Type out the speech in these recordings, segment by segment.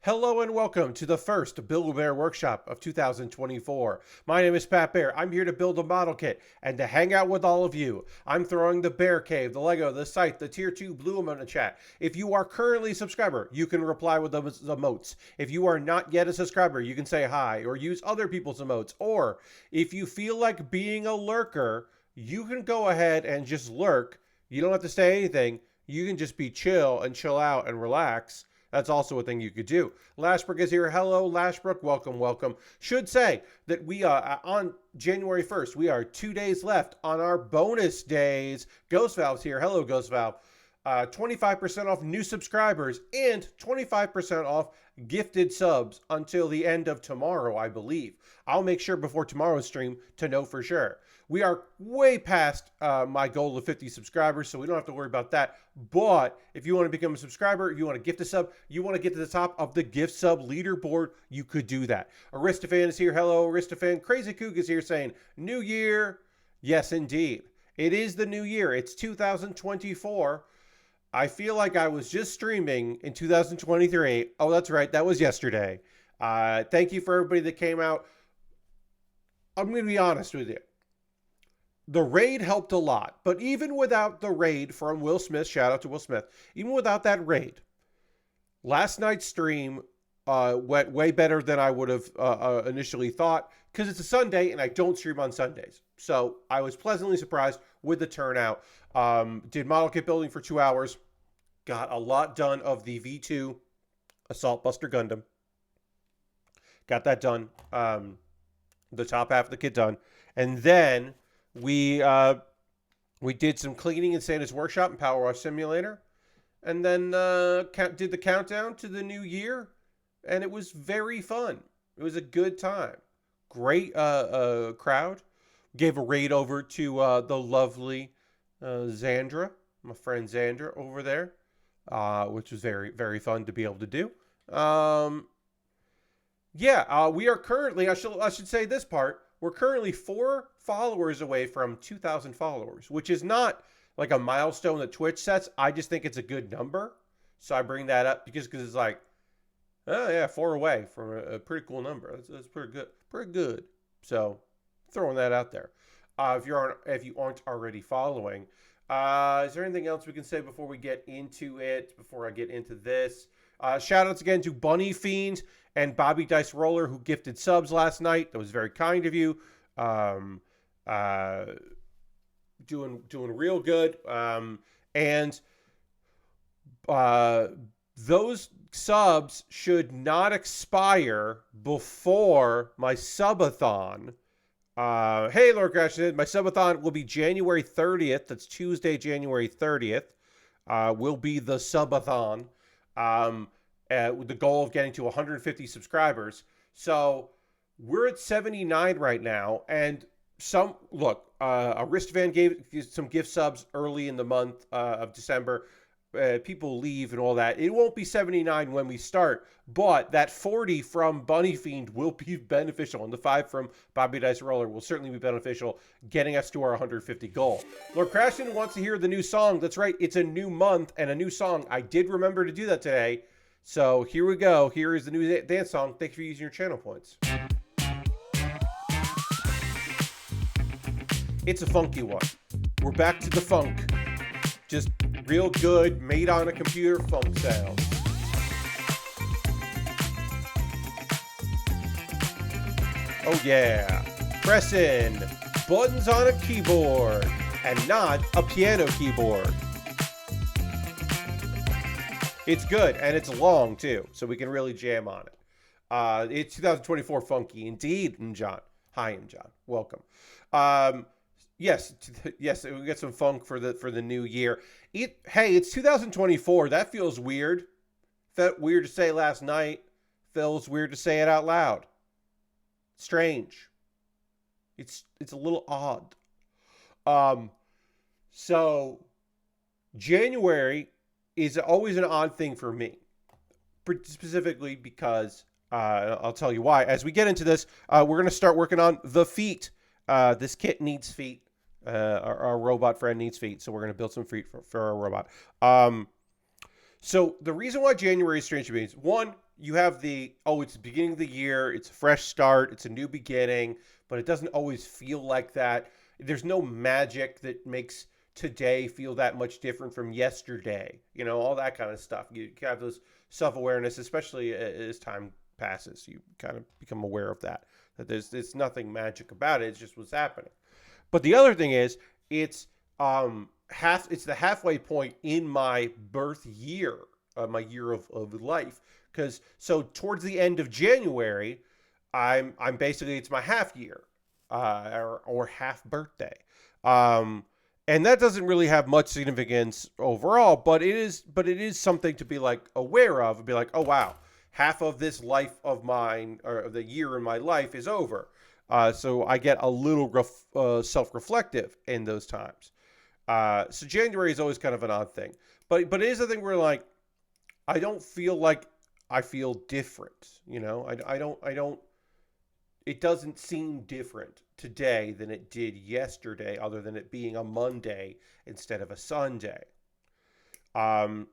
Hello and welcome to the first Build With Baer Workshop of 2024. My name is Pat Baer. I'm here to build a model kit and to hang out with all of you. I'm throwing the Bear Cave, the Lego, the Scythe, the Tier 2 Blue emote in the chat. If you are currently a subscriber, you can reply with those emotes. If you are not yet a subscriber, you can say hi or use other people's emotes. Or if you feel like being a lurker, you can go ahead and just lurk. You don't have to say anything. You can just be chill and chill out and relax. That's also a thing you could do. Lashbrook is here. Hello, Lashbrook. Welcome, welcome. Should say that we are on January 1st. We are 2 days left on our bonus days. Ghost Valve's here. Hello, Ghost Valve. 25% off new subscribers and 25% off gifted subs until the end of tomorrow, I believe. I'll make sure before tomorrow's stream to know for sure. We are way past my goal of 50 subscribers, so we don't have to worry about that. But if you want to become a subscriber, if you want to gift a sub, you want to get to the top of the gift sub leaderboard, you could do that. Aristophan is here. Hello, Aristophan. Crazy Kook is here saying, New Year. Yes, indeed. It is the new year. It's 2024. I feel like I was just streaming in 2023. Oh, that's right. That was yesterday. Thank you for everybody that came out. I'm going to be honest with you. The raid helped a lot, but even without the raid from Will Smith, shout out to Will Smith, even without that raid, last night's stream went way better than I would have initially thought, because it's a Sunday and I don't stream on Sundays. So I was pleasantly surprised with the turnout. Did model kit building for 2 hours, got a lot done of the V2 Assault Buster Gundam. Got that done, the top half of the kit done, and then we did some cleaning in Santa's workshop and Power Wash Simulator, and then did the countdown to the new year, and it was very fun. It was a good time. Great crowd. Gave a raid over to the lovely Xandra, my friend Xandra over there, which was very, very fun to be able to do. We are currently, I should say this part, we're currently 4 followers away from 2,000 followers, which is not like a milestone that Twitch sets. I just think it's a good number. So I bring that up because it's like, oh yeah, 4 away from a pretty cool number. That's pretty good. Pretty good. So throwing that out there. If you aren't already following, is there anything else we can say before we get into it? Before I get into this, shout outs again to Bunny Fiend and Bobby Dice Roller, who gifted subs last night. That was very kind of you. Doing real good. And those subs should not expire before my subathon. Hey, Lord Crashton, my subathon will be January 30th. That's Tuesday, January 30th. Will be the subathon. With the goal of getting to 150 subscribers. So we're at 79 right now. And Aristophan gave some gift subs early in the month of December. People leave and all that. It won't be 79 when we start, but that 40 from Bunny Fiend will be beneficial, and the 5 from Bobby Dice Roller will certainly be beneficial, getting us to our 150 goal. Lord Crashton wants to hear the new song. That's right, it's a new month and a new song. I did remember to do that today, so here we go. Here is the new dance song. Thanks for using your channel points. It's a funky one. We're back to the funk. Just real good, made on a computer funk sound. Oh yeah, pressing buttons on a keyboard and not a piano keyboard. It's good, and it's long too, so we can really jam on it. It's 2024 funky indeed, John. Hi, John. Welcome. Yes, we get some funk for the new year. Hey, it's 2024. That feels weird. Felt weird to say last night. Feels weird to say it out loud. Strange. It's a little odd. So January is always an odd thing for me, specifically because I'll tell you why. As we get into this, we're going to start working on the feet. This kit needs feet. Our robot friend needs feet, so we're going to build some feet for our robot. So the reason why January is strange to me is one, you have it's the beginning of the year, it's a fresh start, it's a new beginning, but it doesn't always feel like that. There's no magic that makes today feel that much different from yesterday. All that kind of stuff. You have this self awareness, especially as time passes. You kind of become aware of that. That there's nothing magic about it. It's just what's happening. But the other thing is, it's it's the halfway point in my birth year, my year of life. Because so towards the end of January, I'm basically, it's my half year, or half birthday, and that doesn't really have much significance overall, but it is something to be like aware of and be like, oh wow, half of this life of mine, or the year in my life, is over. So I get a little self-reflective in those times. So January is always kind of an odd thing, but it is a thing where, like, I don't feel like I feel different. I don't. It doesn't seem different today than it did yesterday, other than it being a Monday instead of a Sunday. Um,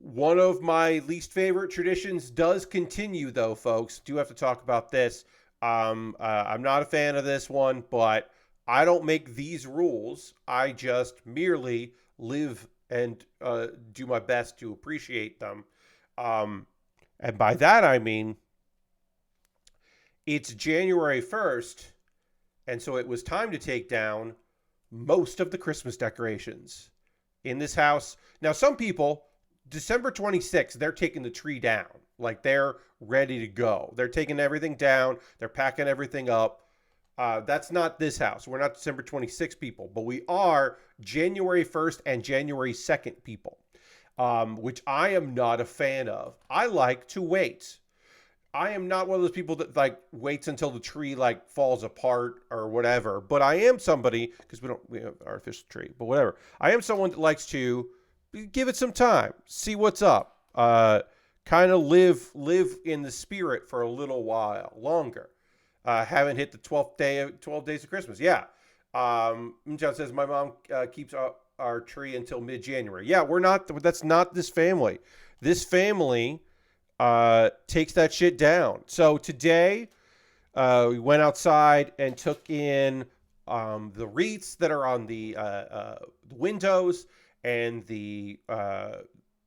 One of my least favorite traditions does continue, though, folks. Do have to talk about this. I'm not a fan of this one, but I don't make these rules. I just merely live and do my best to appreciate them. Um, and by that, I mean it's January 1st, and so it was time to take down most of the Christmas decorations in this house. Now, some people, December 26th, they're taking the tree down. Like, they're ready to go. They're taking everything down. They're packing everything up. That's not this house. We're not December 26th people, but we are January 1st and January 2nd people, which I am not a fan of. I like to wait. I am not one of those people that, like, waits until the tree, like, falls apart or whatever. But I am somebody, because we have an artificial tree, but whatever. I am someone that likes to give it some time, see what's up, kind of live in the spirit for a little while longer. Haven't hit the 12 days of Christmas. Yeah. John says my mom keeps our tree until mid-January. Yeah, that's not this family. This family takes that shit down. So today, we went outside and took in the wreaths that are on the windows, and the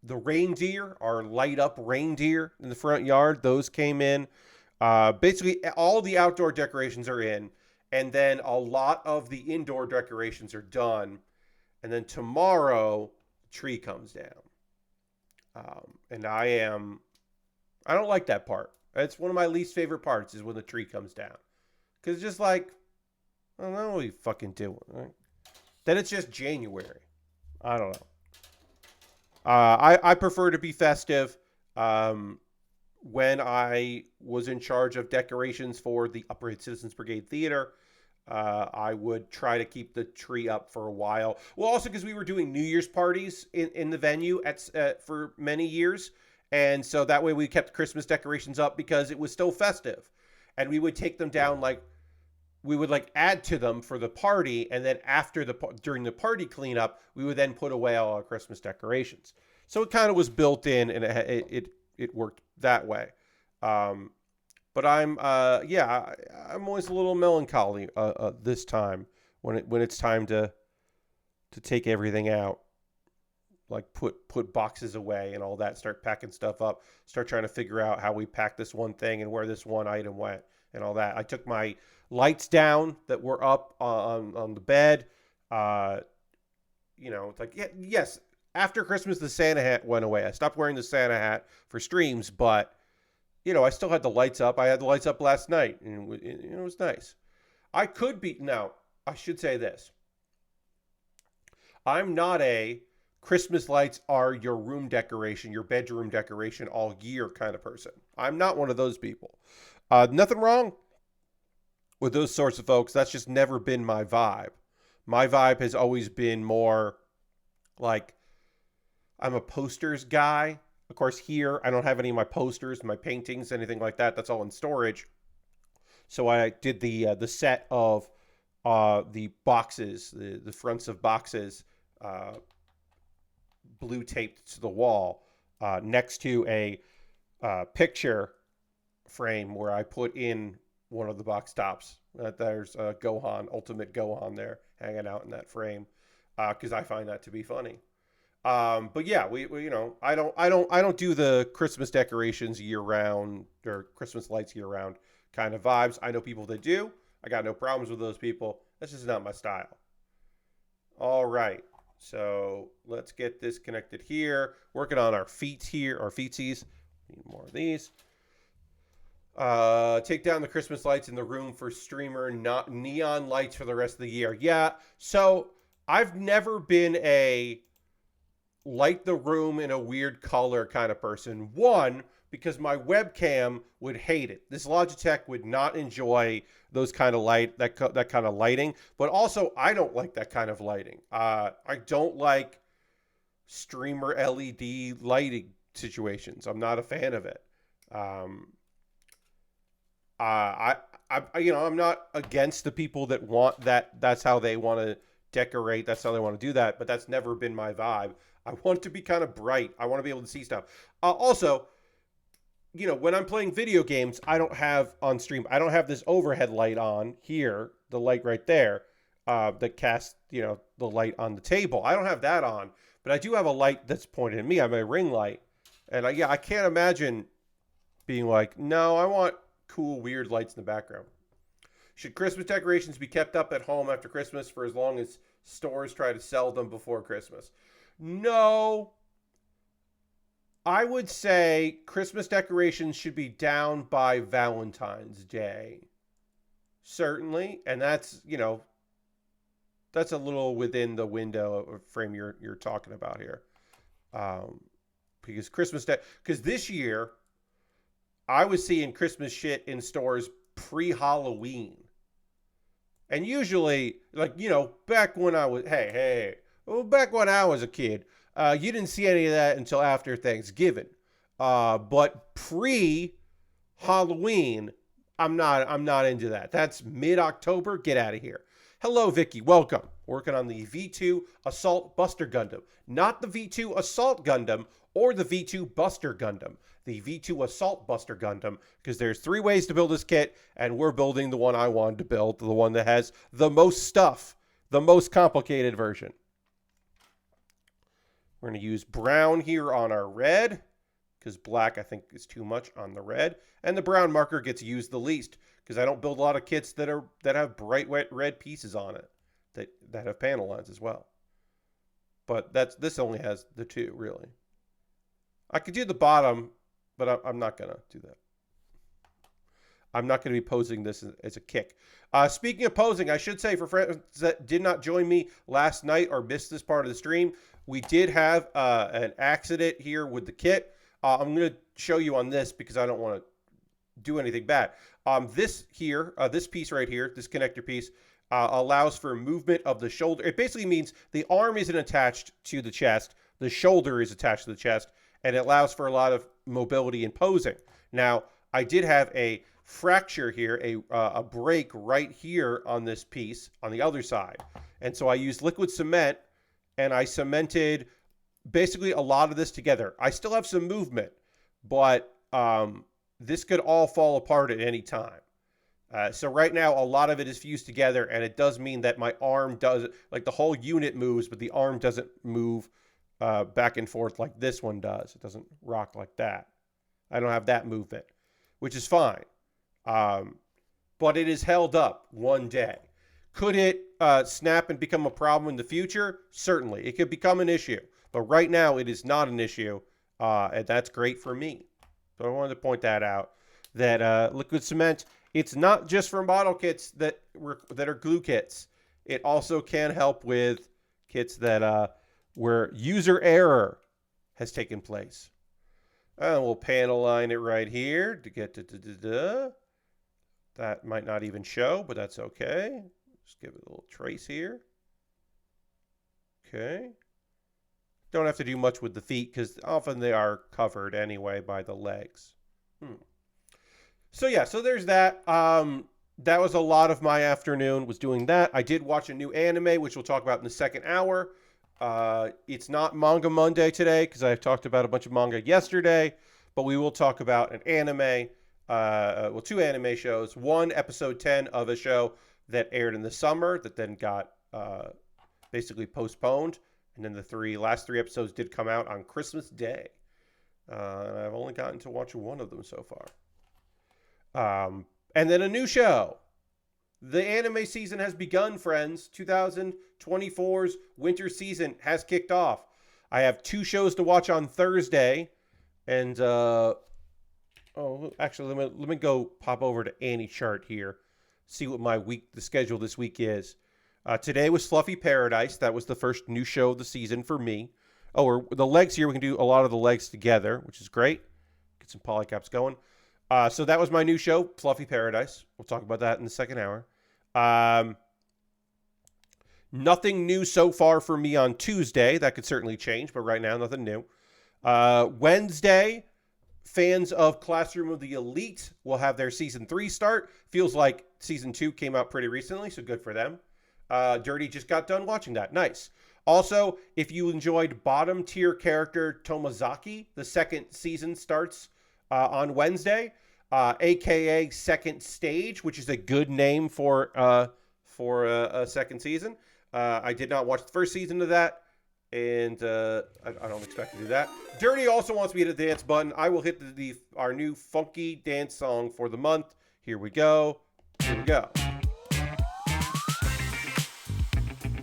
reindeer, our light up reindeer in the front yard. Those came in. Basically, all the outdoor decorations are in, and then a lot of the indoor decorations are done. And then tomorrow, the tree comes down. And I don't like that part. It's one of my least favorite parts, is when the tree comes down. Because it's just like, I don't know what you fucking doing. Right? Then it's just January. I don't know. I prefer to be festive. When I was in charge of decorations for the Upper Hit Citizens Brigade Theater, I would try to keep the tree up for a while. Well, also because we were doing New Year's parties in the venue for many years. And so that way we kept Christmas decorations up because it was still festive. And we would take them down, like, we would, like, add to them for the party, and then during the party cleanup, we would then put away all our Christmas decorations. So it kind of was built in, and it worked that way. But I'm always a little melancholy this time when it's time to take everything out, like put boxes away and all that, start packing stuff up, start trying to figure out how we pack this one thing and where this one item went and all that. I took my lights down that were up on the bed. It's like, yes, after Christmas, the Santa hat went away. I stopped wearing the Santa hat for streams, but, I still had the lights up. I had the lights up last night, and it was nice. Now, I should say this. I'm not a Christmas lights are your room decoration, your bedroom decoration all year kind of person. I'm not one of those people. Nothing wrong with those sorts of folks. That's just never been my vibe. My vibe has always been more like, I'm a posters guy. Of course, here, I don't have any of my posters, my paintings, anything like that. That's all in storage. So I did the set of the boxes, the fronts of boxes, blue taped to the wall next to a picture frame where I put in one of the box tops. There's Gohan, Ultimate Gohan there hanging out in that frame because I find that to be funny. But yeah, we you know I don't do the Christmas decorations year round or Christmas lights year round kind of vibes. I know people that do. I got no problems with those people. That's just not my style. All right. So let's get this connected here. Working on our feet here, our feetsies. Need more of these. Take down the Christmas lights in the room for streamer, not neon lights for the rest of the year. Yeah. So I've never been a light the room in a weird color kind of person. One, because my webcam would hate it. This Logitech would not enjoy those kind of that kind of lighting. But also, I don't like that kind of lighting. I don't like streamer LED lighting situations. I'm not a fan of it. I'm not against the people that want that. That's how they want to decorate. That's how they want to do that. But that's never been my vibe. I want it to be kind of bright. I want to be able to see stuff. Also, when I'm playing video games, I don't have on stream, I don't have this overhead light on here, the light right there, that casts, the light on the table. I don't have that on, but I do have a light that's pointed at me. I have a ring light. And I can't imagine being like, no, I want cool, weird lights in the background. Should Christmas decorations be kept up at home after Christmas for as long as stores try to sell them before Christmas? No. I would say Christmas decorations should be down by Valentine's Day. Certainly. And that's, that's a little within the window of frame you're talking about here. Because because this year I was seeing Christmas shit in stores pre-Halloween. And usually, back when I was, back when I was a kid, you didn't see any of that until after Thanksgiving. But pre-Halloween, I'm not into that. That's mid-October. Get out of here. Hello, Vicky. Welcome. Working on the V2 Assault Buster Gundam. Not the V2 Assault Gundam or the V2 Buster Gundam. The V2 Assault Buster Gundam, because there's 3 ways to build this kit, and we're building the one I wanted to build, the one that has the most stuff, the most complicated version. We're going to use brown here on our red, because black, I think, is too much on the red. And the brown marker gets used the least, because I don't build a lot of kits that have bright, wet red pieces on it, that have panel lines as well. But this only has the 2, really. I could do the bottom, but I'm not going to do that. I'm not going to be posing this as a kick. Speaking of posing, I should say for friends that did not join me last night or missed this part of the stream, we did have an accident here with the kit. I'm going to show you on this because I don't want to do anything bad. This piece right here, this connector piece, allows for movement of the shoulder. It basically means the arm isn't attached to the chest. The shoulder is attached to the chest, and it allows for a lot of mobility and posing. Now, I did have a fracture here, a break right here on this piece on the other side. And so I used liquid cement, and I cemented basically a lot of this together. I still have some movement, but this could all fall apart at any time. So right now, a lot of it is fused together, and it does mean that my arm does, like the whole unit moves, but the arm doesn't move back and forth like this one does. It doesn't rock like that. I don't have that movement, which is fine. But it is held up one day. Could it snap and become a problem in the future? Certainly. It could become an issue. But right now, it is not an issue, and that's great for me. So I wanted to point that out, that liquid cement, it's not just for model kits that are glue kits. It also can help with kits that where user error has taken place. And we'll panel line it right here to get to that might not even show, but that's okay. Just give it a little trace here. Okay. Don't have to do much with the feet because often they are covered anyway by the legs. So yeah, so there's that. That was a lot of my afternoon, was doing that. I did watch a new anime, which we'll talk about in the second hour. It's not Manga Monday today because I talked about a bunch of manga yesterday, but we will talk about an anime, two anime shows. One, episode 10 of a show that aired in the summer that then got basically postponed. And then the last three episodes did come out on Christmas Day. And I've only gotten to watch one of them so far. And then a new show. The anime season has begun, friends. 2024's winter season has kicked off. I have two shows to watch on Thursday. And, actually, let me go pop over to Annie chart here. See what the schedule this week is. Today was Fluffy Paradise. That was the first new show of the season for me. Oh, or the legs here, we can do a lot of the legs together, which is great. Get some polycaps going. So that was my new show, Fluffy Paradise. We'll talk about that in the second hour. Nothing new so far for me on Tuesday. That could certainly change, but right now, nothing new. Wednesday, fans of Classroom of the Elite will have their Season 3 start. Feels like Season 2 came out pretty recently, so good for them. Dirty just got done watching that. Nice. Also, if you enjoyed bottom tier character Tomazaki, the second season starts on Wednesday, aka Second Stage, which is a good name for a second season. I did not watch the first season of that, and I don't expect to do that. Dirty also wants me to hit the dance button. I will hit our new funky dance song for the month. Here we go. Here we go.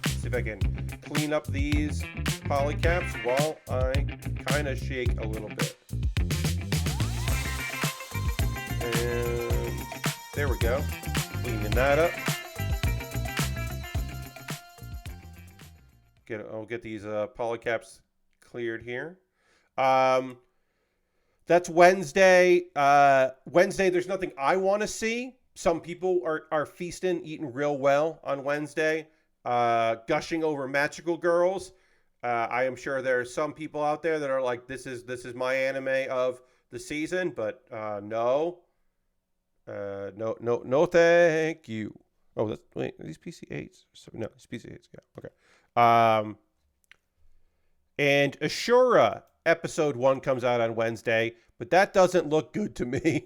See if I can clean up these polycaps while I kind of shake a little bit. And there we go. Cleaning that up. I'll get these polycaps cleared here. That's Wednesday. Wednesday, there's nothing I want to see. Some people are feasting, eating real well on Wednesday. Gushing over Magical Girls. I am sure there are some people out there that are like, this is my anime of the season, but no, thank you. Oh, wait, are these PC8s? No, it's PC8s. Yeah, okay. And Ashura episode 1 comes out on Wednesday, but that doesn't look good to me.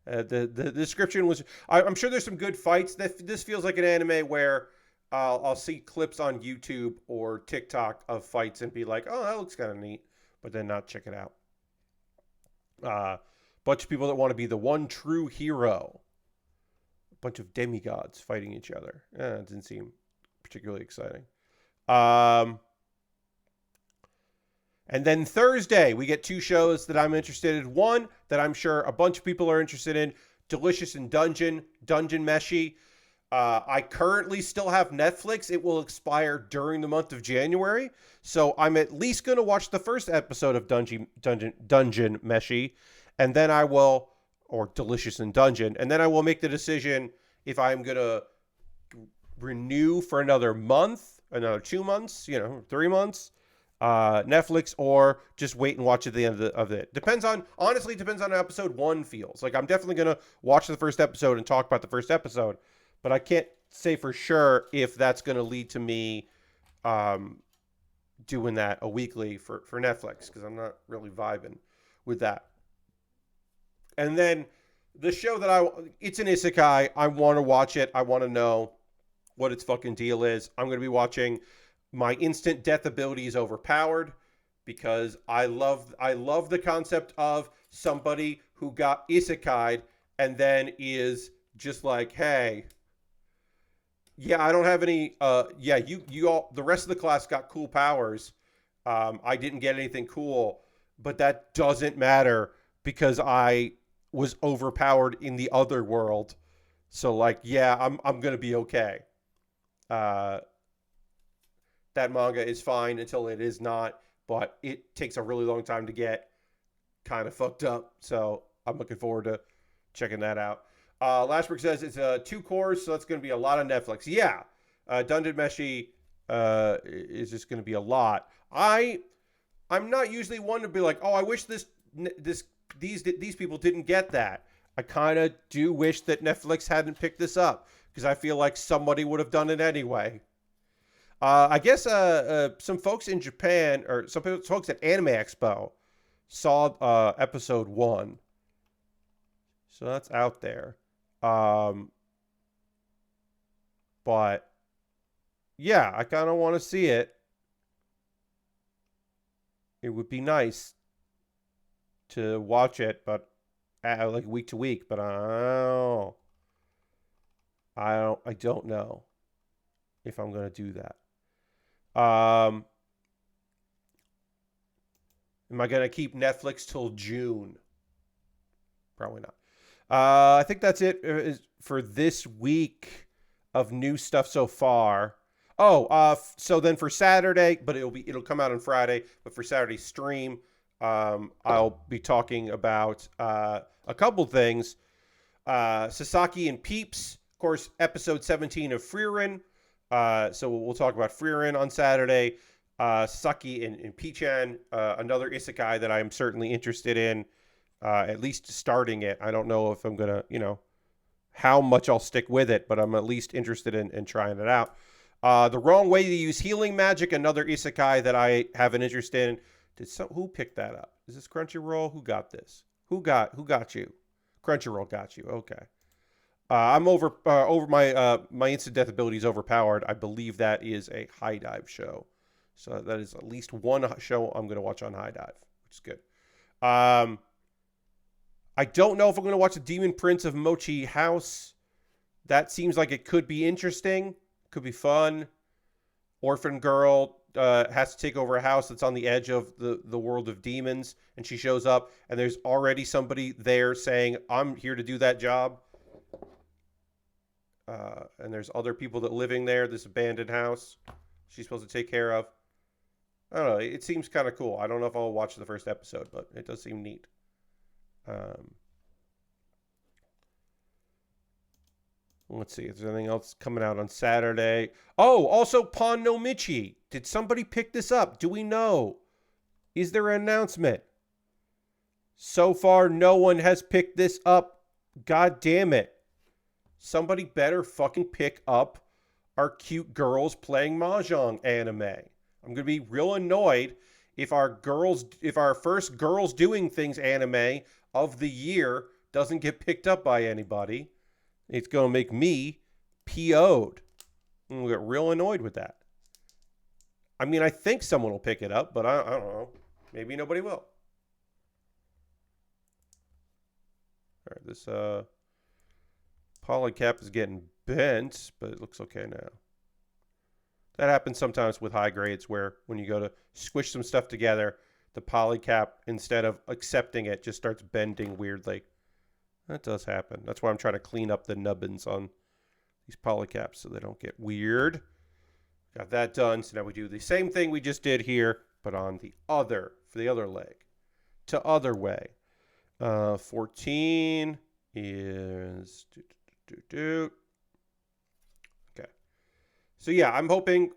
The description was, I'm sure there's some good fights. This feels like an anime where I'll see clips on YouTube or TikTok of fights and be like, oh, that looks kind of neat, but then not check it out. Bunch of people that want to be the one true hero. A bunch of demigods fighting each other. It didn't seem particularly exciting. And then Thursday, we get two shows that I'm interested in. One that I'm sure a bunch of people are interested in, Delicious in Dungeon Meshi. I currently still have Netflix. It will expire during the month of January. So I'm at least going to watch the first episode of Dungeon Meshi. And then I will, or Delicious in Dungeon. And then I will make the decision if I'm going to renew for another month, another 2 months, 3 months. Netflix, or just wait and watch at the end of it. Honestly, depends on how episode 1 feels. Like, I'm definitely going to watch the first episode and talk about the first episode, but I can't say for sure if that's going to lead to me doing that a weekly for Netflix, because I'm not really vibing with that. And then the show it's an isekai. I want to watch it. I want to know what its fucking deal is. I'm going to be watching My Instant Death Ability is Overpowered, because I love the concept of somebody who got isekai'd and then is just like, hey, yeah, I don't have any, you all, the rest of the class got cool powers. I didn't get anything cool, but that doesn't matter because I was overpowered in the other world. So like, yeah, I'm going to be okay. That manga is fine until it is not, but it takes a really long time to get kind of fucked up. So I'm looking forward to checking that out. Lashbrook says it's 2 cores, so that's going to be a lot of Netflix. Yeah, Dungeon Meshi is just going to be a lot. I'm not usually one to be like, oh, I wish these people didn't get that. I kind of do wish that Netflix hadn't picked this up because I feel like somebody would have done it anyway. I guess some folks in Japan, or some folks at Anime Expo, saw episode 1. So that's out there. Um, but yeah, I kind of want to see it. It would be nice to watch it, but like week to week. But I don't know if I'm gonna do that. Um, am I gonna keep Netflix till June? Probably not. I think that's it for this week of new stuff so far. Oh, so then for Saturday, but it'll come out on Friday. But for Saturday stream, I'll be talking about a couple things. Sasaki and Peeps, of course, episode 17 of Frieren. So we'll talk about Frieren on Saturday. Sasaki and Pichan, another isekai that I'm certainly interested in. At least starting it. I don't know if I'm gonna, how much I'll stick with it, but I'm at least interested in trying it out. The Wrong Way to Use Healing Magic, another isekai that I have an interest in. Who picked that up? Is this Crunchyroll? Who got this? Who got you? Crunchyroll got you. Okay. I'm over my instant death ability is overpowered. I believe that is a High Dive show, so that is at least one show I'm gonna watch on High Dive, which is good. I don't know if I'm going to watch The Demon Prince of Mochi House. That seems like it could be interesting. Could be fun. Orphan girl has to take over a house that's on the edge of the world of demons. And she shows up and there's already somebody there saying, I'm here to do that job. And there's other people that living there, this abandoned house she's supposed to take care of. I don't know. It seems kind of cool. I don't know if I'll watch the first episode, but it does seem neat. Let's see. Is there anything else coming out on Saturday? Oh, also Pon no Michi. Did somebody pick this up? Do we know? Is there an announcement? So far, no one has picked this up. God damn it. Somebody better fucking pick up our cute girls playing Mahjong anime. I'm going to be real annoyed if our first girls doing things anime of the year doesn't get picked up by anybody. It's going to make me PO'd. I'm going to get real annoyed with that. I mean, I think someone will pick it up, but I don't know. Maybe nobody will. All right, this polycap is getting bent, but it looks okay now. That happens sometimes with high grades where when you go to squish some stuff together, the polycap, instead of accepting it, just starts bending weirdly. That does happen. That's why I'm trying to clean up the nubbins on these polycaps so they don't get weird. Got that done. So now we do the same thing we just did here, but on for the other leg. To other way. 14 is... Okay. So yeah, I'm hoping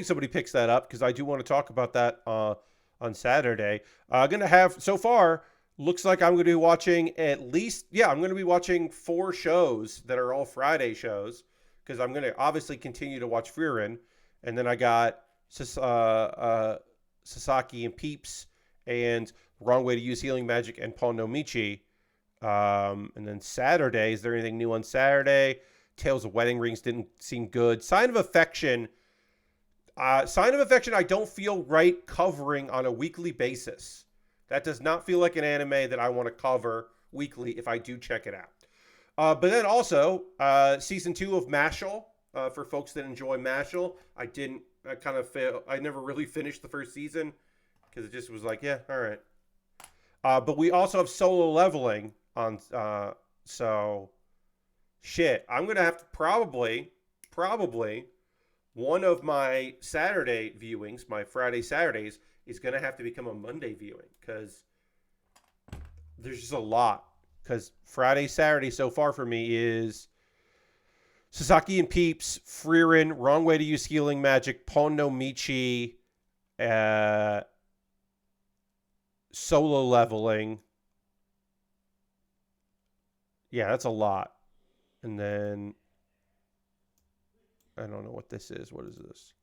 somebody picks that up because I do want to talk about that on Saturday. Gonna have, so far, looks like I'm going to be watching I'm going to be watching 4 shows that are all Friday shows because I'm going to obviously continue to watch Frieren. And then I got Sasaki and Peeps and Wrong Way to Use Healing Magic and Pon no Michi. And then Saturday, is there anything new on Saturday? Tales of Wedding Rings didn't seem good. Sign of Affection, I don't feel right covering on a weekly basis. That does not feel like an anime that I want to cover weekly if I do check it out. But then also, season 2 of Mashal, for folks that enjoy Mashal. I never really finished the first season because it just was like, yeah, all right. But we also have Solo Leveling on, so shit. I'm going to have to probably one of my Saturday viewings, my Friday Saturdays, is going to have to become a Monday viewing because there's just a lot. Because Friday, Saturday so far for me is Sasaki and Peeps, Frieren, Wrong Way to Use Healing Magic, Pon no Michi, Solo Leveling. Yeah, that's a lot. And then I don't know what this is. What is this?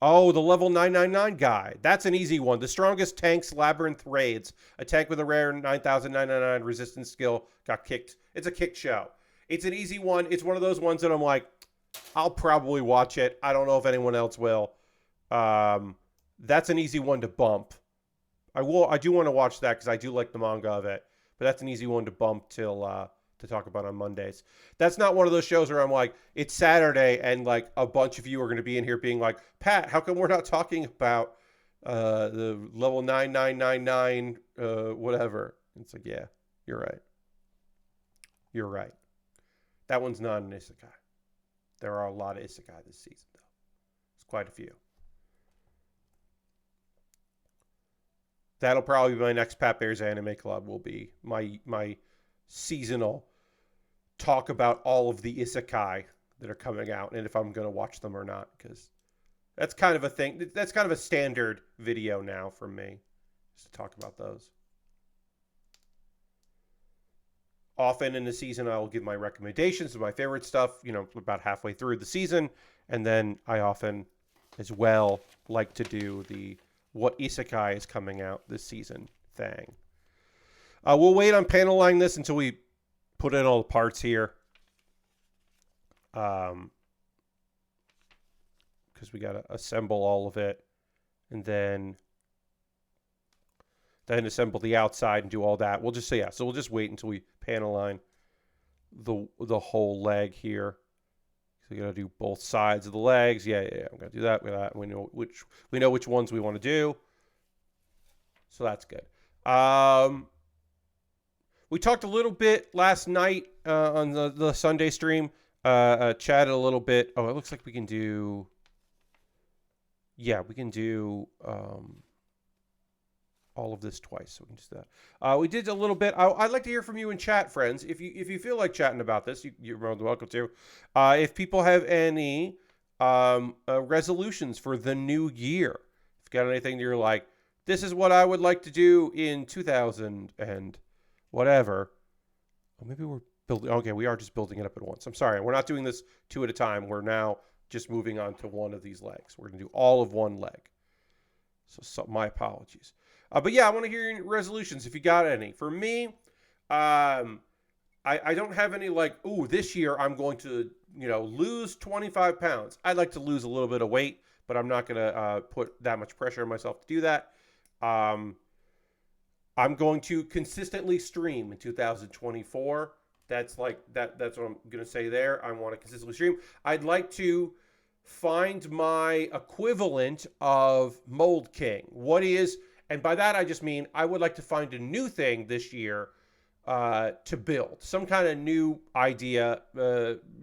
Oh, the level 999 guy. That's an easy one. The strongest tanks labyrinth raids. A tank with a rare 9999 resistance skill got kicked. It's a kick show. It's an easy one. It's one of those ones that I'm like, I'll probably watch it. I don't know if anyone else will. That's an easy one to bump. I do want to watch that because I do like the manga of it. But that's an easy one to bump till to talk about on Mondays. That's not one of those shows where I'm like, it's Saturday and like a bunch of you are going to be in here being like, Pat, how come we're not talking about the level 9999 whatever? It's like, yeah, you're right. You're right. That one's not an isekai. There are a lot of isekai this season, though. It's quite a few. That'll probably be my next Pat Bear's Anime Club. Will be my seasonal talk about all of the isekai that are coming out and if I'm going to watch them or not, because that's kind of a thing. That's kind of a standard video now for me, just to talk about those. Often in the season, I will give my recommendations of my favorite stuff, about halfway through the season. And then I often, as well, like to do the what isekai is coming out this season thing. We'll wait on paneling this until we put in all the parts here. Because we got to assemble all of it. And then assemble the outside and do all that. We'll just say, so we'll just wait until we panel line the whole leg here. So we got to do both sides of the legs. Yeah. I'm going to do that with that. We know which ones we want to do. So that's good. We talked a little bit last night on the Sunday stream. Chatted a little bit. Oh, it looks like we can do... Yeah, we can do... all of this twice, so we can just do that. We did a little bit. I'd like to hear from you in chat, friends. If you feel like chatting about this, you're more than welcome to. If people have any resolutions for the new year, if you got anything that you're like, this is what I would like to do in 2000 and whatever. Oh, maybe we're building. Okay, we are just building it up at once. I'm sorry, we're not doing this two at a time. We're now just moving on to one of these legs. We're going to do all of one leg. So my apologies. But yeah, I want to hear your resolutions if you got any. For me, I don't have any like, ooh, this year I'm going to, lose 25 pounds. I'd like to lose a little bit of weight, but I'm not going to put that much pressure on myself to do that. I'm going to consistently stream in 2024. That's like that's what I'm going to say there. I want to consistently stream. I'd like to find my equivalent of Mold King. What is... And by that, I just mean I would like to find a new thing this year to build. Some kind of new idea,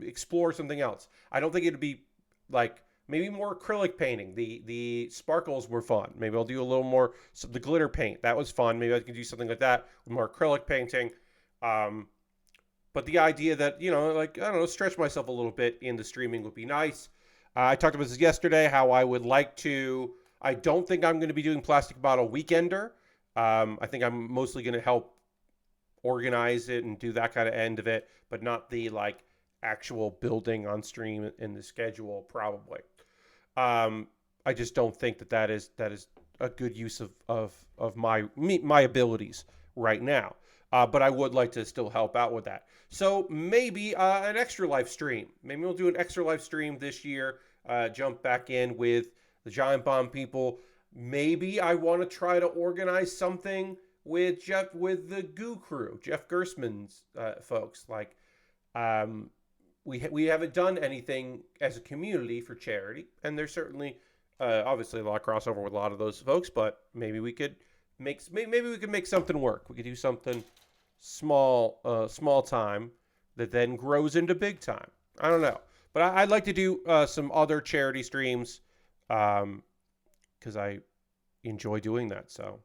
explore something else. I don't think it'd be like maybe more acrylic painting. The sparkles were fun. Maybe I'll do a little more, the glitter paint. That was fun. Maybe I can do something like that with more acrylic painting. But the idea that, stretch myself a little bit in the streaming would be nice. I talked about this yesterday, how I would like to... I don't think I'm going to be doing Plastic Bottle Weekender. I think I'm mostly going to help organize it and do that kind of end of it, but not the actual building on stream in the schedule probably. I just don't think that is a good use of my abilities right now. But I would like to still help out with that. So maybe an extra live stream. Maybe we'll do an extra live stream this year. Jump back in with the Giant Bomb people. Maybe I want to try to organize something with the Goo Crew, Jeff Gersman's folks. We haven't done anything as a community for charity, and there's certainly obviously a lot of crossover with a lot of those folks. But maybe we could make something work. We could do something small time that then grows into big time. I don't know, but I'd like to do some other charity streams. Because I enjoy doing that. So,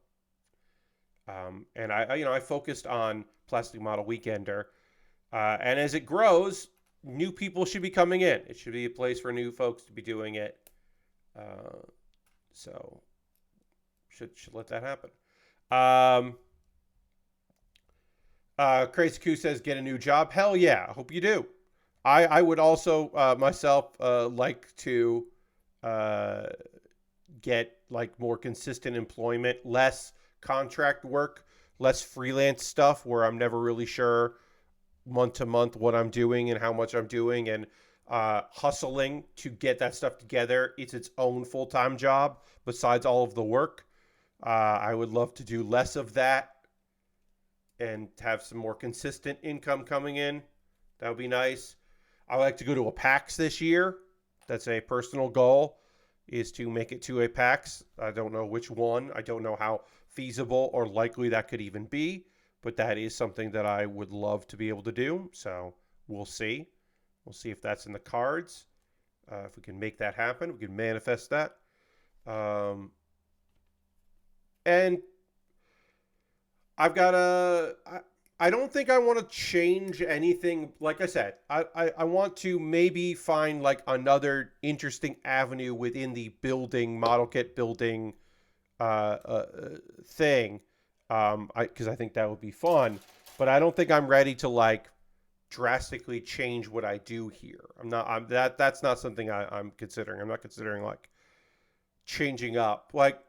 and I focused on Plastic Model Weekender, and as it grows, new people should be coming in. It should be a place for new folks to be doing it. So, should let that happen. Crazy Coo says, get a new job. Hell yeah, I hope you do. I would also myself like to get like more consistent employment, less contract work, less freelance stuff where I'm never really sure month to month what I'm doing and how much I'm doing, and hustling to get that stuff together. It's its own full-time job besides all of the work. I would love to do less of that and have some more consistent income coming in. That would be nice. I would like to go to a PAX this year. That's a personal goal, is to make it to a PAX. I don't know which one. I don't know how feasible or likely that could even be, but that is something that I would love to be able to do. So we'll see. We'll see if that's in the cards. If we can make that happen, we can manifest that. And I've got I don't think I want to change anything. Like I said, I want to maybe find like another interesting avenue within the building, model kit building thing. Because I think that would be fun. But I don't think I'm ready to like drastically change what I do here. That's not something I'm considering. I'm not considering like changing up. Like,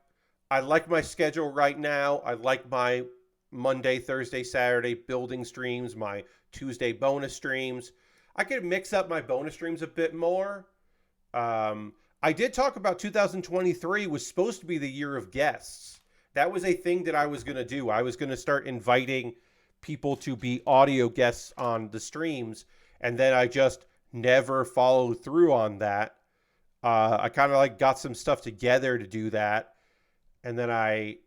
I like my schedule right now. I like my Monday, Thursday, Saturday building streams, my Tuesday bonus streams. I could mix up my bonus streams a bit more. I did talk about 2023 was supposed to be the year of guests. That was a thing that I was going to do. I was going to start inviting people to be audio guests on the streams, and then I just never followed through on that. I kind of like got some stuff together to do that, and then I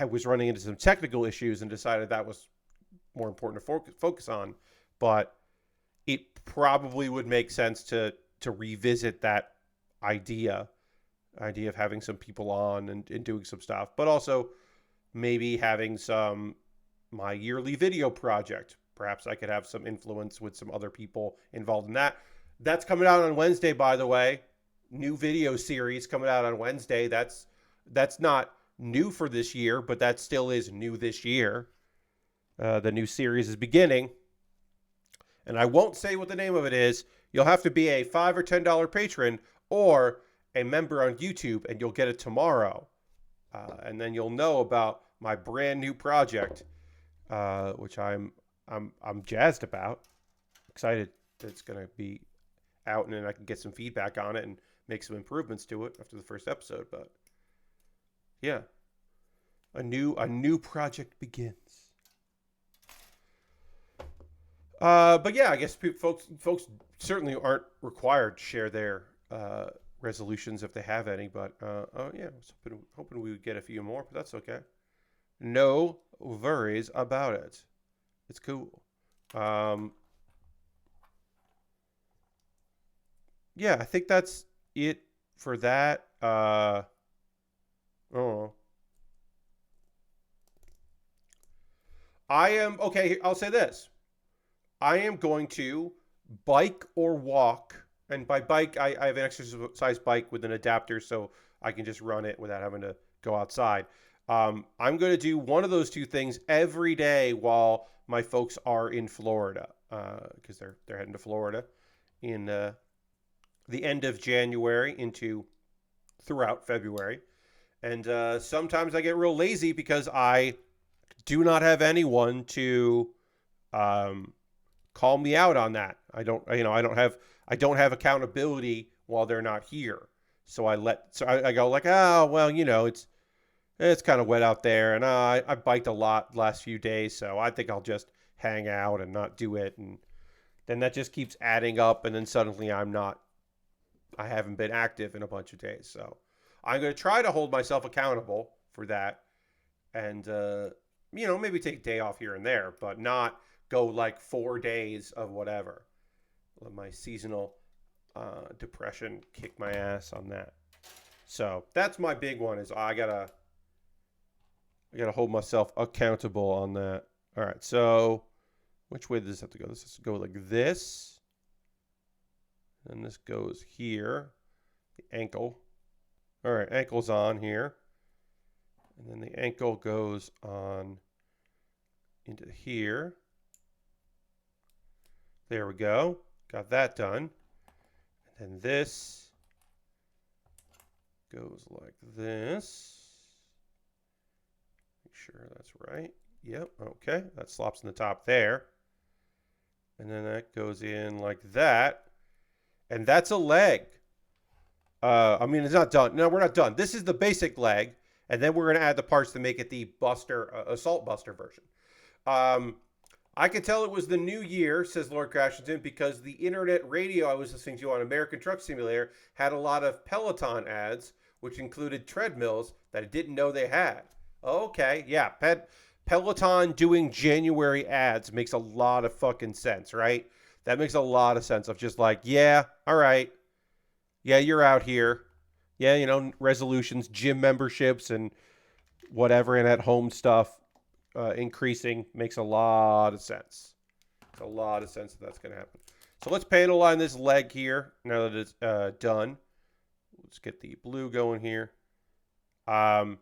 was running into some technical issues and decided that was more important to focus on. But it probably would make sense to revisit that idea of having some people on and doing some stuff, but also maybe having my yearly video project. Perhaps I could have some influence with some other people involved in that. That's coming out on Wednesday, by the way. New video series coming out on Wednesday. That's not new for this year, but that still is new this year. The new series is beginning, and I won't say what the name of it is. You'll have to be a $5 or $10 patron or a member on YouTube, and you'll get it tomorrow. And then you'll know about my brand new project, which I'm jazzed about. Excited that it's going to be out, and then I can get some feedback on it and make some improvements to it after the first episode. But yeah, a new project begins. But yeah, I guess folks certainly aren't required to share their resolutions if they have any. But yeah, I was hoping we would get a few more, but that's okay. No worries about it. It's cool. Yeah, I think that's it for that. Oh. I'll say this. I am going to bike or walk. And by bike, I have an exercise bike with an adapter, so I can just run it without having to go outside. I'm going to do one of those two things every day while my folks are in Florida, because they're heading to Florida in the end of January into throughout February. And sometimes I get real lazy because I do not have anyone to call me out on that. I don't have accountability while they're not here. So I go like, oh well, it's kind of wet out there, and I biked a lot the last few days, so I think I'll just hang out and not do it, and then that just keeps adding up, and then suddenly I haven't been active in a bunch of days. So I'm going to try to hold myself accountable for that, and maybe take a day off here and there, but not go like 4 days of whatever. Let my seasonal depression kick my ass on that. So that's my big one, is I gotta hold myself accountable on that. All right, so which way does this have to go? This has to go like this. And this goes here. The ankle. All right, ankle's on here. And then the ankle goes on into here. There we go. Got that done. And then this goes like this. Make sure that's right. Yep, okay. That slops in the top there. And then that goes in like that. And that's a leg. I mean, it's not done. No, we're not done. This is the basic leg. And then we're going to add the parts to make it the Buster, Assault Buster version. I could tell it was the new year, says Lord Crashington, because the internet radio I was listening to on American Truck Simulator had a lot of Peloton ads, which included treadmills that I didn't know they had. Okay, yeah, Peloton doing January ads makes a lot of fucking sense, right? That makes a lot of sense of just like, yeah, all right. Yeah, you're out here. Yeah, you know, resolutions, gym memberships, and whatever, and at home stuff increasing makes a lot of sense. It's a lot of sense that that's going to happen. So let's panel line this leg here now that it's done. Let's get the blue going here. Not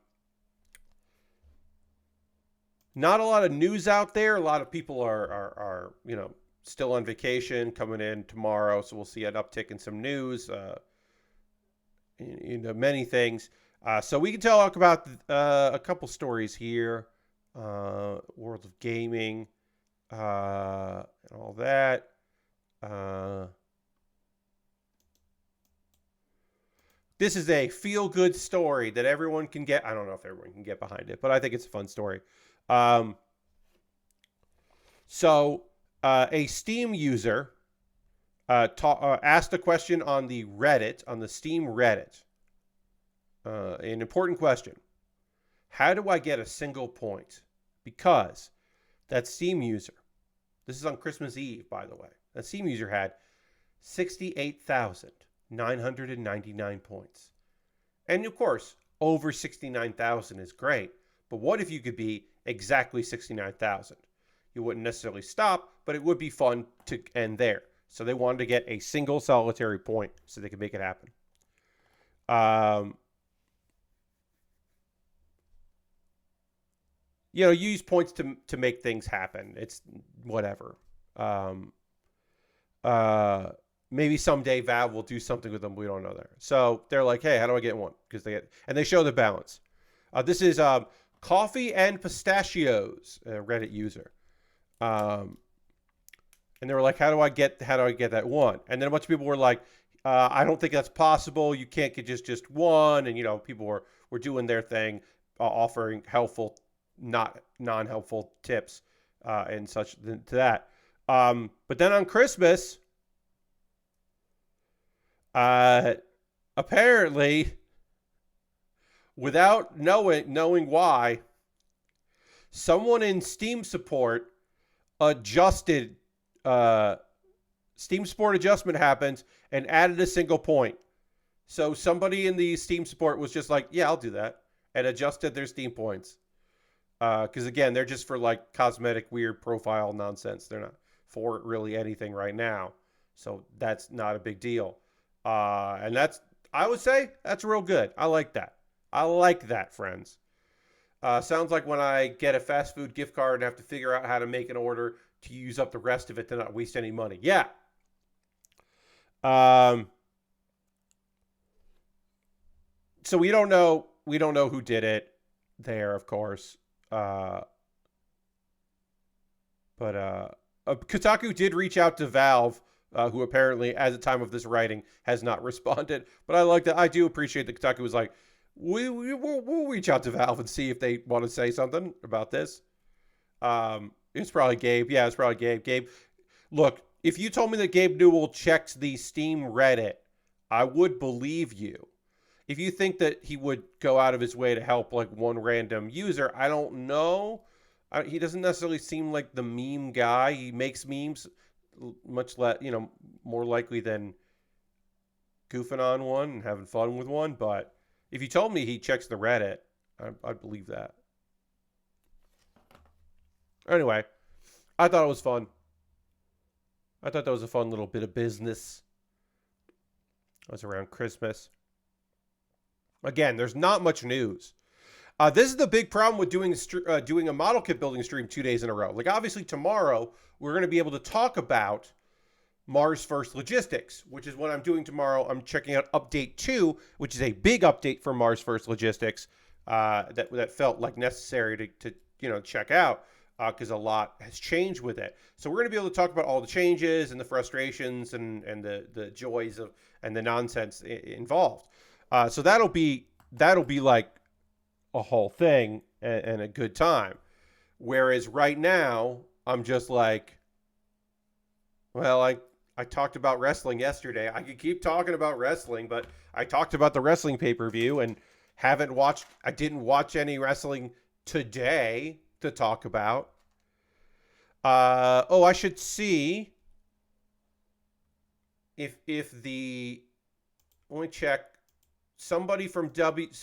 a lot of news out there. A lot of people are you know, still on vacation, coming in tomorrow, so we'll see an uptick in some news. Into many things. So we can talk about a couple stories here. World of Gaming, and all that. This is a feel-good story that everyone can get. I don't know if everyone can get behind it, but I think it's a fun story. So a Steam user asked a question on the Reddit, on the Steam Reddit. An important question. How do I get a single point? Because that Steam user, this is on Christmas Eve, by the way, that Steam user had 68,999 points. And of course, over 69,000 is great. But what if you could be exactly 69,000? You wouldn't necessarily stop, but it would be fun to end there. So they wanted to get a single solitary point so they could make it happen. You know, use points to make things happen. It's whatever. Maybe someday Valve will do something with them. We don't know there. So they're like, hey, how do I get one? Because they show the balance. This is Coffee and Pistachios, a Reddit user. And they were like, how do I get that one? And then a bunch of people were like, I don't think that's possible. You can't get just one. And, you know, people were doing their thing, offering helpful, not non-helpful tips and such to that. But then on Christmas, apparently, without knowing why, someone in Steam support adjusted. Steam support adjustment happens and added a single point. So somebody in the Steam support was just like, yeah, I'll do that, and adjusted their Steam points. Because again, they're just for like cosmetic, weird profile nonsense. They're not for really anything right now. So that's not a big deal. And that's, I would say, that's real good. I like that. I like that, friends. Sounds like when I get a fast food gift card and have to figure out how to make an order to use up the rest of it to not waste any money. Yeah. So we don't know who did it there, of course. But Kotaku did reach out to Valve, who apparently, at the time of this writing, has not responded. But I like that. I do appreciate that Kotaku was like, we'll reach out to Valve and see if they want to say something about this. It's probably Gabe. Yeah, it's probably Gabe. Gabe, look, if you told me that Gabe Newell checked the Steam Reddit, I would believe you. If you think that he would go out of his way to help like one random user, I don't know. He doesn't necessarily seem like the meme guy. He makes memes much less, you know, more likely than goofing on one and having fun with one. But if you told me he checks the Reddit, I'd believe that. Anyway, I thought it was fun. I thought that was a fun little bit of business. It was around Christmas. Again, there's not much news. This is the big problem with doing a model kit building stream 2 days in a row. Like, obviously, tomorrow, we're going to be able to talk about Mars First Logistics, which is what I'm doing tomorrow. I'm checking out update 2, which is a big update for Mars First Logistics that felt like necessary to check out because a lot has changed with it. So we're going to be able to talk about all the changes and the frustrations and the joys of and the nonsense involved. So that'll be like a whole thing and a good time. Whereas right now I'm just like, well, I talked about wrestling yesterday. I could keep talking about wrestling, but I talked about the wrestling pay-per-view and I didn't watch any wrestling today to talk about. I should see if let me check. Somebody from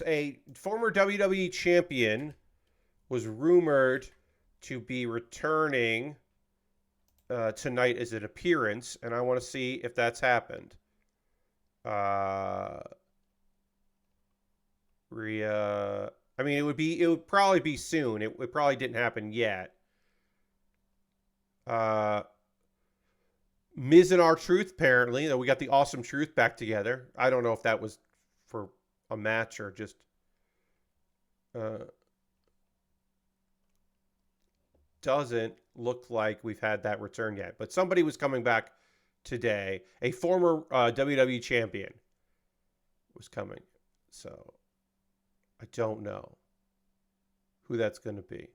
a former WWE champion was rumored to be returning tonight as an appearance, and I want to see if that's happened. Rhea. I mean, it would probably be soon. It probably didn't happen yet. Miz and R-Truth, apparently. We got the Awesome Truth back together. I don't know if that was for a match or just doesn't look like we've had that return yet. But somebody was coming back today. A former WWE champion was coming. So I don't know who that's going to be.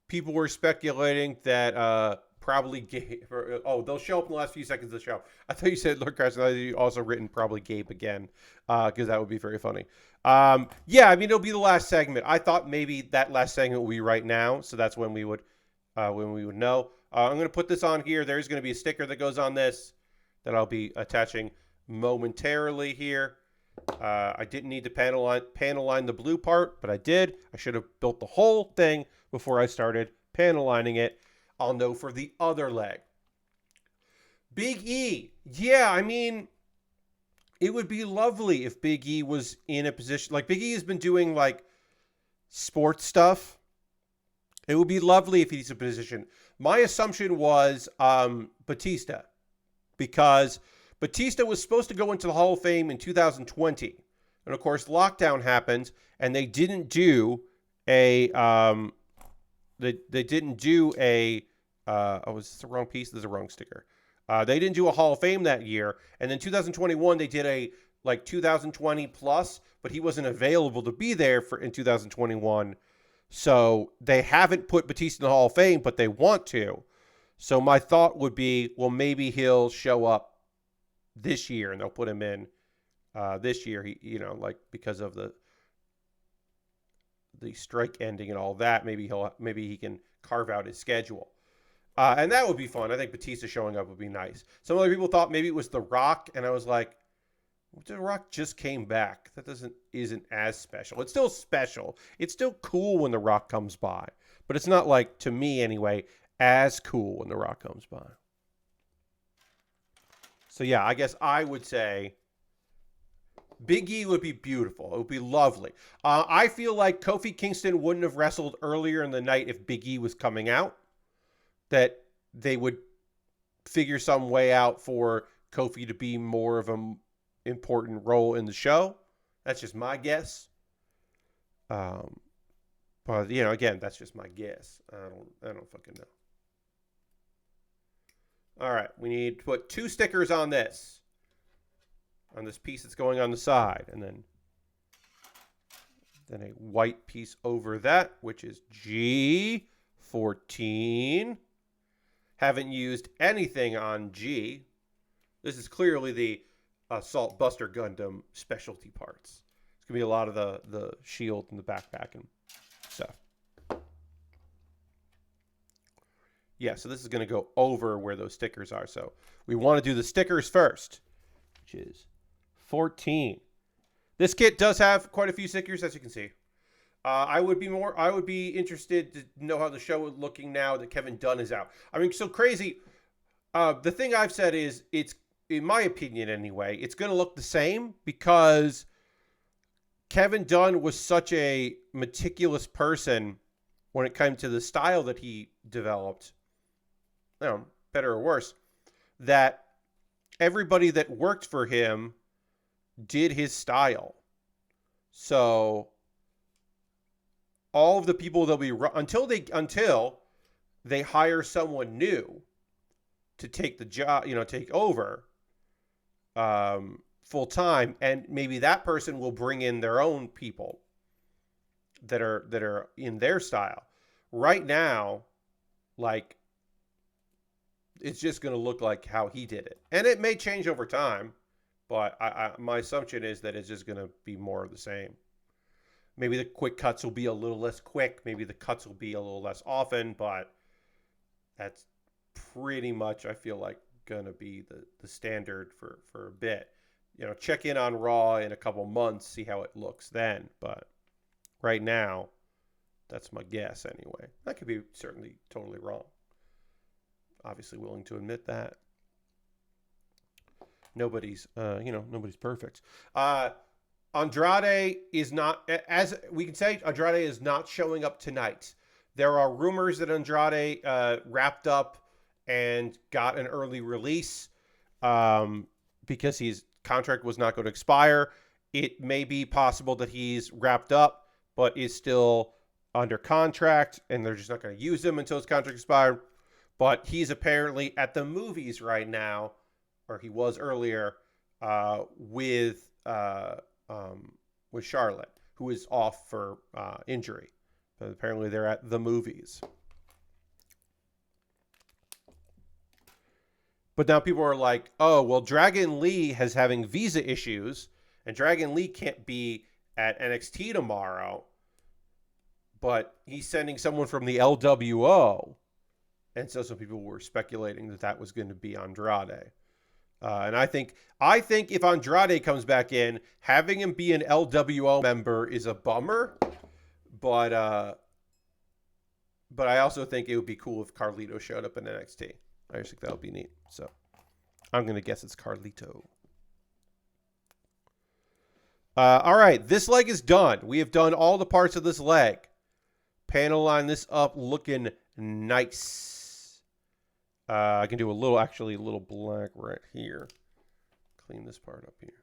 People were speculating that probably Gabe. They'll show up in the last few seconds of the show. I thought you said Lord Carson. I thought you also written probably Gabe again because that would be very funny. Yeah, I mean it'll be the last segment. I thought maybe that last segment will be right now, so that's when we would know. I'm going to put this on here. There's going to be a sticker that goes on this that I'll be attaching momentarily here. I didn't need to panel line the blue part, but I did. I should have built the whole thing before I started panel lining it. I'll know for the other leg. Big E. Yeah, I mean, it would be lovely if Big E was in a position. Like, Big E has been doing, like, sports stuff. It would be lovely if he's in a position. My assumption was Batista. Because Batista was supposed to go into the Hall of Fame in 2020. And, of course, lockdown happened, and they didn't do a... They didn't do a... is this the wrong piece? This is the wrong sticker. They didn't do a Hall of Fame that year. And then 2021, they did a 2020 plus, but he wasn't available to be there in 2021. So they haven't put Batista in the Hall of Fame, but they want to. So my thought would be, well, maybe he'll show up this year and they'll put him in this year. Because of the strike ending and all that, maybe he can carve out his schedule. And that would be fun. I think Batista showing up would be nice. Some other people thought maybe it was The Rock, and I was like, The Rock just came back. That isn't as special. It's still special. It's still cool when The Rock comes by. But it's not like, to me anyway, as cool when The Rock comes by. So yeah, I guess I would say Big E would be beautiful. It would be lovely. I feel like Kofi Kingston wouldn't have wrestled earlier in the night if Big E was coming out. That they would figure some way out for Kofi to be more of an important role in the show. That's just my guess. But again, that's just my guess. I don't fucking know. All right, we need to put 2 stickers on this piece that's going on the side, and then a white piece over that, which is G14. Haven't used anything on G. This is clearly the Assault Buster Gundam specialty parts. It's going to be a lot of the shield and the backpack and stuff. Yeah, so this is going to go over where those stickers are. So we want to do the stickers first, which is 14. This kit does have quite a few stickers, as you can see. I would be interested to know how the show is looking now that Kevin Dunn is out. I mean, so crazy. The thing I've said is, it's, in my opinion anyway, it's going to look the same because Kevin Dunn was such a meticulous person when it came to the style that he developed, better or worse, that everybody that worked for him did his style. So all of the people that'll be until they hire someone new to take the job, take over full time, and maybe that person will bring in their own people that are in their style. Right now, like, it's just going to look like how he did it, and it may change over time, but my assumption is that it's just going to be more of the same. Maybe the quick cuts will be a little less quick. Maybe the cuts will be a little less often, but that's pretty much, I feel like, going to be the standard for a bit. Check in on Raw in a couple months, see how it looks then. But right now, that's my guess anyway. That could be certainly totally wrong. Obviously willing to admit that. Nobody's perfect. Andrade is not, as we can say, Andrade is not showing up tonight. There are rumors that Andrade wrapped up and got an early release because his contract was not going to expire. It may be possible that he's wrapped up but is still under contract and they're just not going to use him until his contract expired. But he's apparently at the movies right now, or he was earlier, with Charlotte, who is off for injury. But apparently they're at the movies. But now people are like, oh, well, Dragon Lee has having visa issues, and Dragon Lee can't be at NXT tomorrow, but he's sending someone from the LWO. And so some people were speculating that that was going to be Andrade. And I think if Andrade comes back in, having him be an LWO member is a bummer. But I also think it would be cool if Carlito showed up in NXT. I just think that would be neat. So I'm going to guess it's Carlito. All right, this leg is done. We have done all the parts of this leg. Panel line this up looking nice. I can do a little black right here. Clean this part up here.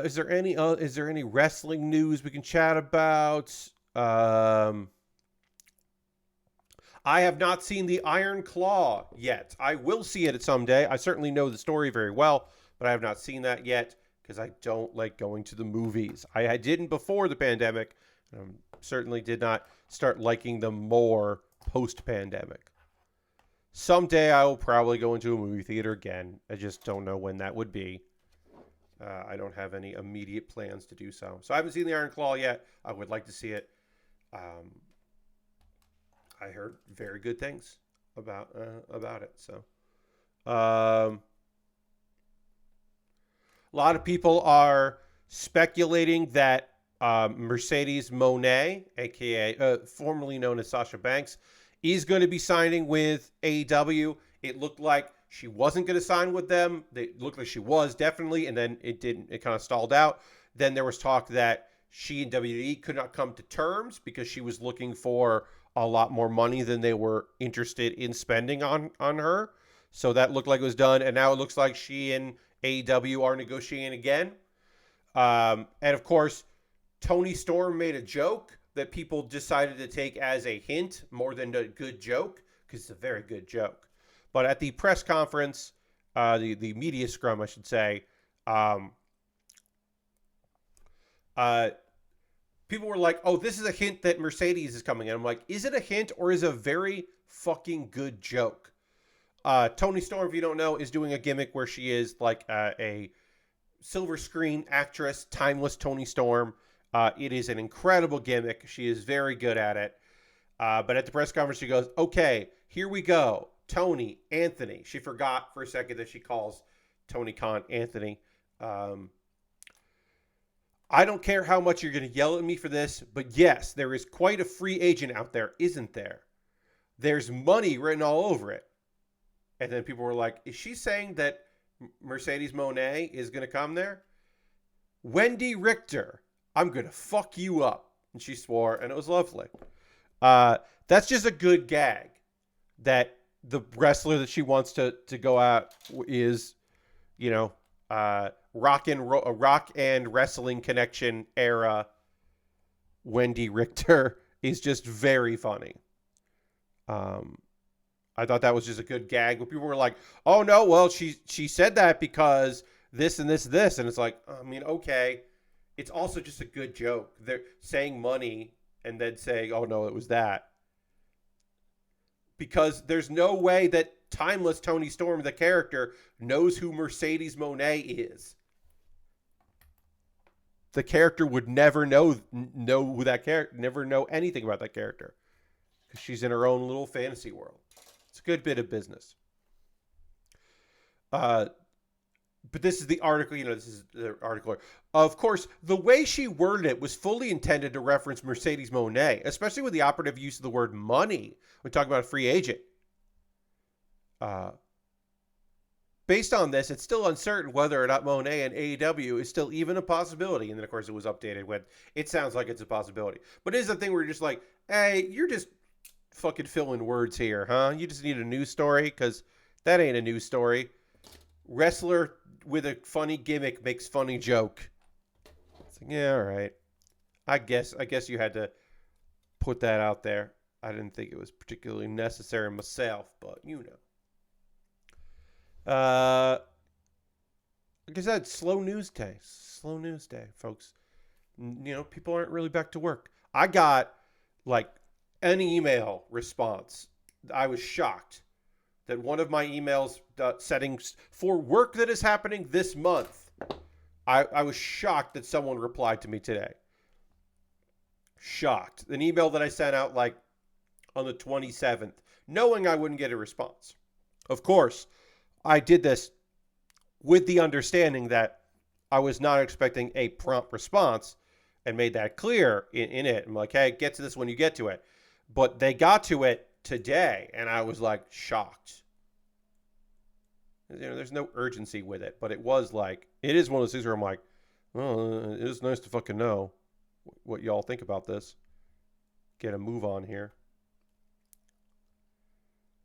Is there any wrestling news we can chat about? I have not seen the Iron Claw yet. I will see it someday. I certainly know the story very well, but I have not seen that yet because I don't like going to the movies. I didn't before the pandemic. Certainly did not start liking them more post-pandemic. Someday I will probably go into a movie theater again. I just don't know when that would be. I don't have any immediate plans to do so. So I haven't seen the Iron Claw yet. I would like to see it. I heard very good things about it. So a lot of people are speculating that Mercedes Moné, a.k.a. Formerly known as Sasha Banks, is going to be signing with AEW. It looked like she wasn't going to sign with them. It looked like she was, definitely, and then it didn't. It kind of stalled out. Then there was talk that she and WWE could not come to terms because she was looking for a lot more money than they were interested in spending on her. So that looked like it was done, and now it looks like she and AEW are negotiating again. And, of course, Tony Storm made a joke that people decided to take as a hint more than a good joke, because it's a very good joke. But at the press conference, the media scrum, I should say, people were like, oh, this is a hint that Mercedes is coming in. I'm like, is it a hint or is it a very fucking good joke? Tony Storm, if you don't know, is doing a gimmick where she is like a silver screen actress, timeless Tony Storm. It is an incredible gimmick. She is very good at it. But at the press conference, she goes, okay, here we go. Tony, Anthony. She forgot for a second that she calls Tony Khan Anthony. I don't care how much you're going to yell at me for this, but yes, there is quite a free agent out there, isn't there? There's money written all over it. And then people were like, is she saying that Mercedes Moné is going to come there? Wendy Richter, I'm going to fuck you up. And she swore, and it was lovely. That's just a good gag that the wrestler that she wants to go out is, you know, rock and wrestling connection era Wendy Richter is just very funny. I thought that was just a good gag. But people were like, "Oh no, well she said that because this and this," and it's like, I mean, okay, it's also just a good joke. They're saying money and then saying, "Oh no, it was that," because there's no way that timeless Tony Storm, the character, knows who Mercedes Monet is. The character would never know who that character, never know anything about that character, because she's in her own little fantasy world. It's a good bit of business. But this is the article, this is the article. Of course, the way she worded it was fully intended to reference Mercedes Monet, especially with the operative use of the word money when talking about a free agent. Based on this, it's still uncertain whether or not Monet and AEW is still even a possibility. And then, of course, it was updated when it sounds like it's a possibility. But it is the thing where you're just like, hey, you're just fucking filling words here, huh? You just need a news story? Because that ain't a news story. Wrestler with a funny gimmick makes funny joke. It's like, yeah, all right. I guess you had to put that out there. I didn't think it was particularly necessary myself, but you know. Like I said, slow news day. Slow news day, folks. People aren't really back to work. I got like an email response. I was shocked that one of my emails settings for work that is happening this month. I was shocked that someone replied to me today. Shocked. An email that I sent out like on the 27th, knowing I wouldn't get a response. Of course, I did this with the understanding that I was not expecting a prompt response and made that clear in it. I'm like, hey, get to this when you get to it. But they got to it today, and I was like shocked. There's no urgency with it, but it was like, it is one of those things where I'm like, well, it is nice to fucking know what y'all think about this. Get a move on here.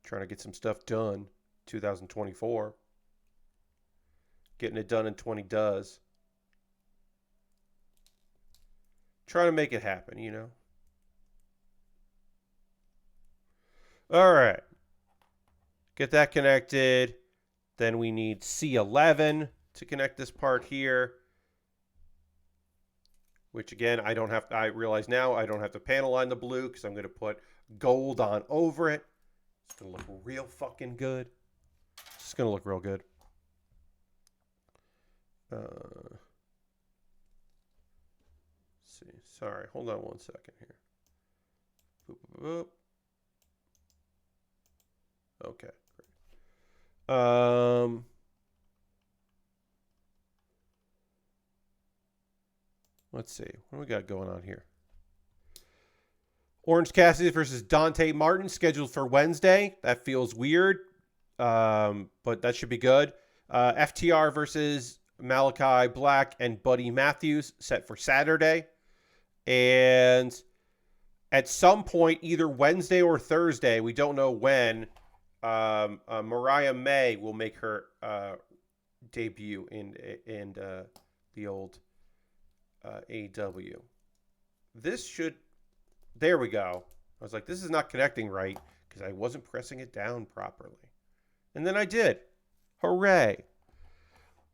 Trying to get some stuff done. 2024. Getting it done in 20 does. Trying to make it happen, All right. Get that connected. Then we need C11 to connect this part here. Which again, I realize now I don't have to panel line the blue because I'm going to put gold on over it. It's going to look real fucking good. It's going to look real good. Let's see. Sorry. Hold on one second here. Boop, boop, boop. Okay. Great. Let's see. What do we got going on here? Orange Cassidy versus Dante Martin scheduled for Wednesday. That feels weird, but that should be good. FTR versus Malachi Black and Buddy Matthews set for Saturday. And at some point, either Wednesday or Thursday, we don't know when, Mariah May will make her debut in the old AEW. This should... There we go. I was like, this is not connecting right because I wasn't pressing it down properly. And then I did. Hooray.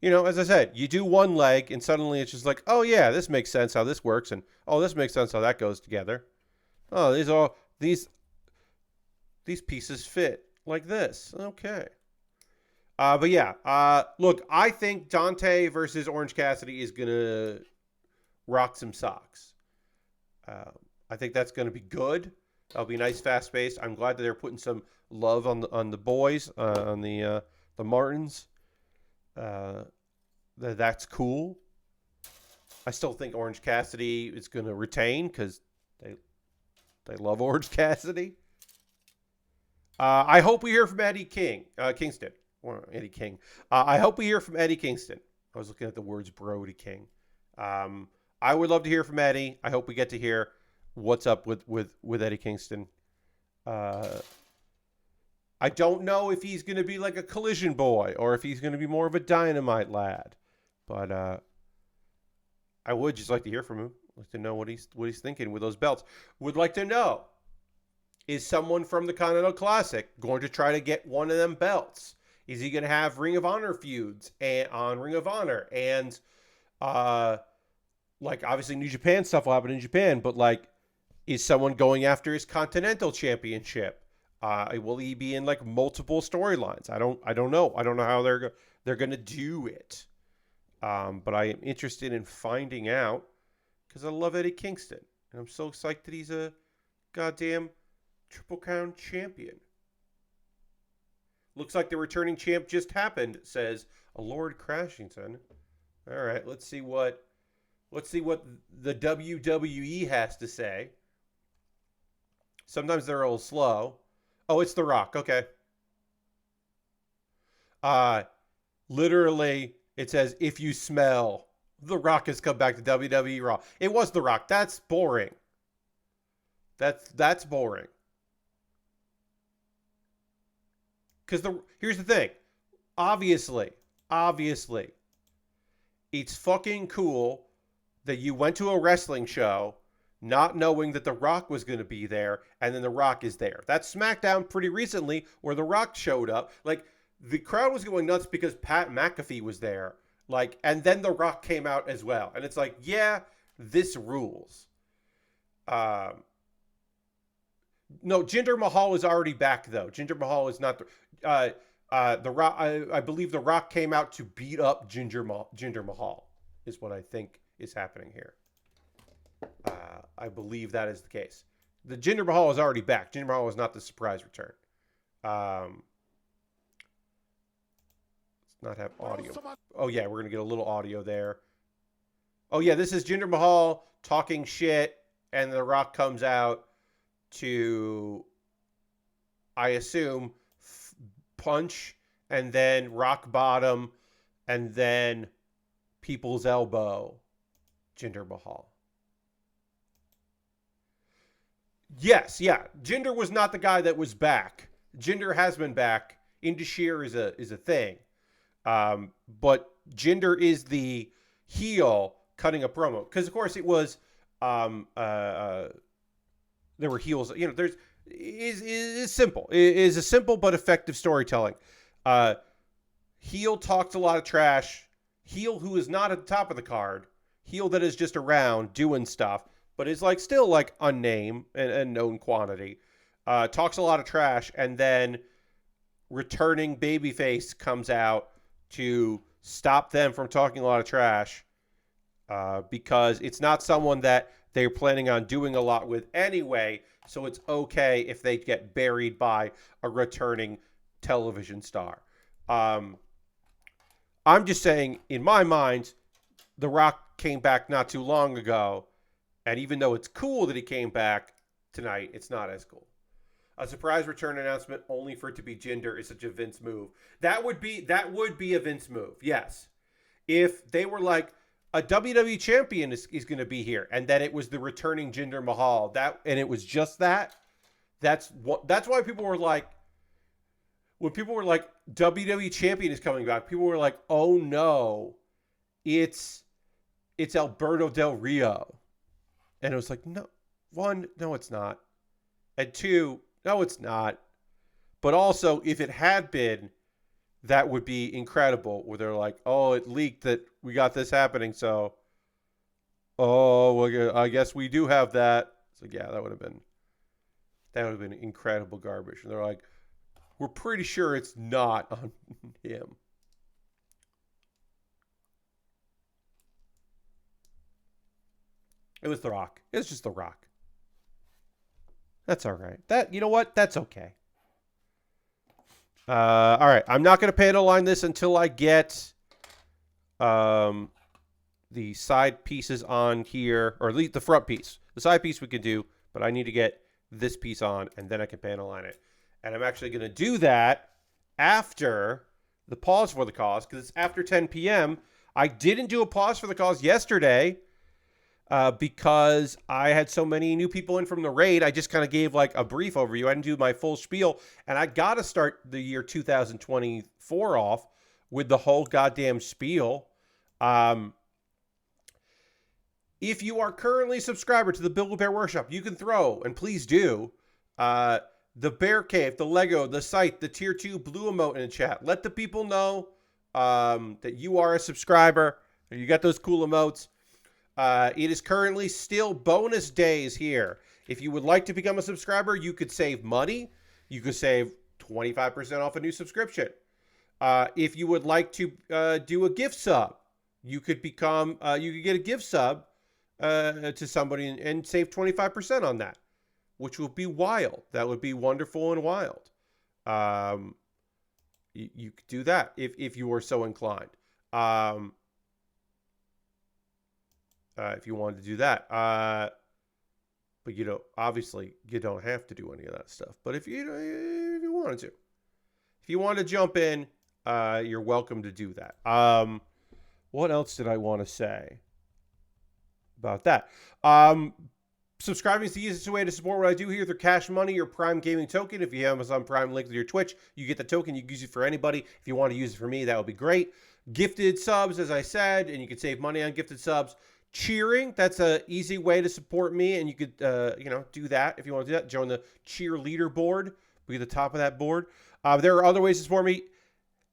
As I said, you do one leg and suddenly it's just like, oh yeah, this makes sense how this works. And oh, this makes sense how that goes together. Oh, these pieces fit like this. Okay. But yeah, look, I think Dante versus Orange Cassidy is going to rock some socks. I think that's going to be good. That'll be nice, fast paced. I'm glad that they're putting some love on the boys, on the Martins. That's cool. I still think Orange Cassidy is going to retain because they love Orange Cassidy. I hope we hear from Eddie Kingston. Or Eddie King. I hope we hear from Eddie Kingston. I was looking at the words Brody King. I would love to hear from Eddie. I hope we get to hear what's up with Eddie Kingston. I don't know if he's going to be like a collision boy or if he's going to be more of a dynamite lad. But I would just like to hear from him. Like to know what he's thinking with those belts. Would like to know, is someone from the Continental Classic going to try to get one of them belts? Is he going to have Ring of Honor feuds on Ring of Honor? And like obviously New Japan stuff will happen in Japan, but like, is someone going after his Continental Championship? Will he be in like multiple storylines? I don't know. I don't know how they're going to do it. But I am interested in finding out because I love Eddie Kingston. And I'm so psyched that he's a goddamn Triple Crown champion. Looks like the returning champ just happened, says a Lord Crashington. All right, let's see what the WWE has to say. Sometimes they're a little slow. Oh, it's The Rock. Okay. Literally, it says, if you smell, The Rock has come back to WWE Raw. It was The Rock. That's boring. That's boring. Because here's the thing. Obviously, it's fucking cool that you went to a wrestling show not knowing that The Rock was going to be there, and then The Rock is there. That's SmackDown pretty recently where The Rock showed up. Like, the crowd was going nuts because Pat McAfee was there. Like, and then The Rock came out as well. And it's like, yeah, this rules. No, Jinder Mahal is already back, though. Jinder Mahal is not the Rock. I believe The Rock came out to beat up Jinder Mahal, is what I think is happening here. I believe that is the case. The Jinder Mahal is already back. Jinder Mahal is not the surprise return. Let's not have audio. Oh, yeah, we're going to get a little audio there. Oh, yeah, this is Jinder Mahal talking shit, and The Rock comes out to, I assume, punch, and then rock bottom, and then people's elbow Jinder Mahal. Yes, yeah. Jinder was not the guy that was back. Jinder has been back. Indashir is a thing. But Jinder is the heel cutting a promo. Because, of course, it was... there were heels. You know, there's... It's simple. It is a simple but effective storytelling. Heel talks a lot of trash. Heel who is not at the top of the card. Heel that is just around doing stuff, but is like still like unnamed and known quantity. Talks a lot of trash, and then returning babyface comes out to stop them from talking a lot of trash because it's not someone that they're planning on doing a lot with anyway, so it's okay if they get buried by a returning television star. I'm just saying, in my mind, The Rock came back not too long ago, and even though it's cool that he came back tonight, it's not as cool. A surprise return announcement only for it to be Jinder is such a Vince move. That would be a Vince move, yes. If they were like, a WWE champion is going to be here, and then it was the returning Jinder Mahal, and it was just that. That's why people were like, when people were like, WWE champion is coming back, people were like, oh no, it's Alberto Del Rio. And it was like, no, one, no, it's not. And two, no, it's not. But also, if it had been, that would be incredible. Where they're like, oh, it leaked that we got this happening. So, oh, well, I guess we do have that. So yeah, that would have been incredible garbage. And they're like, we're pretty sure it's not on him. It was The Rock. It was just The Rock. That's all right. You know what? That's okay. All right. I'm not going to panel line this until I get the side pieces on here, or at least the front piece. The side piece we can do, but I need to get this piece on, and then I can panel line it. And I'm actually going to do that after the pause for the cause, because it's after 10 p.m. I didn't do a pause for the cause yesterday because I had so many new people in from the raid. I just kind of gave like a brief overview. I didn't do my full spiel, and I got to start the year 2024 off with the whole goddamn spiel. If you are currently a subscriber to the Build With Baer Workshop, you can throw, and please do, the Bear Cave, the Lego, the site, the Tier 2 blue emote in the chat. Let the people know that you are a subscriber. You got those cool emotes. It is currently still bonus days here. If you would like to become a subscriber, you could save money. You could save 25% off a new subscription. If you would like to do a gift sub, you could become, you could get a gift sub to somebody and save 25% on that, which would be wild. That would be wonderful and wild. You could do that if you were so inclined. If you wanted to do that. But you know, obviously you don't have to do any of that stuff. But if you wanted to, if you want to jump in, you're welcome to do that. What else did I want to say about that? Subscribing is the easiest way to support what I do here through Cash Money or Prime Gaming Token. If you have Amazon Prime linked to your Twitch, you get the token. You can use it for anybody. If you want to use it for me, that would be great. Gifted subs, as I said, and you can save money on gifted subs. Cheering, that's an easy way to support me, and you could, do that if you want to do that. Join the cheer leaderboard. Be at the top of that board. There are other ways to support me.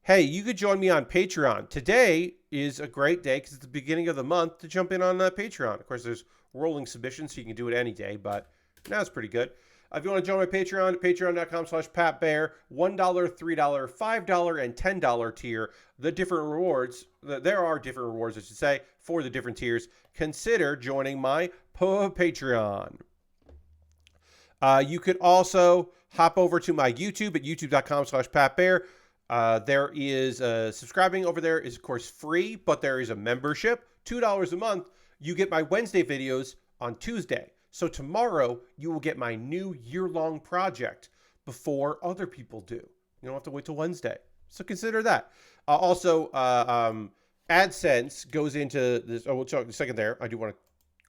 Hey, you could join me on Patreon. Today is a great day because it's the beginning of the month to jump in on Patreon. Of course, there's rolling submissions, so you can do it any day, but now it's pretty good. If you want to join my Patreon, patreon.com/PatBear, $1, $3, $5, and $10 tier. The different rewards, there are different rewards, I should say, for the different tiers. Consider joining my Patreon. You could also hop over to my YouTube at youtube.com/PatBear. There is subscribing over there is, of course, free, but there is a membership, $2 a month. You get my Wednesday videos on Tuesday. So tomorrow, you will get my new year-long project before other people do. You don't have to wait till Wednesday. So consider that. Also, AdSense goes into this. Oh, we'll talk in a second there. I do want to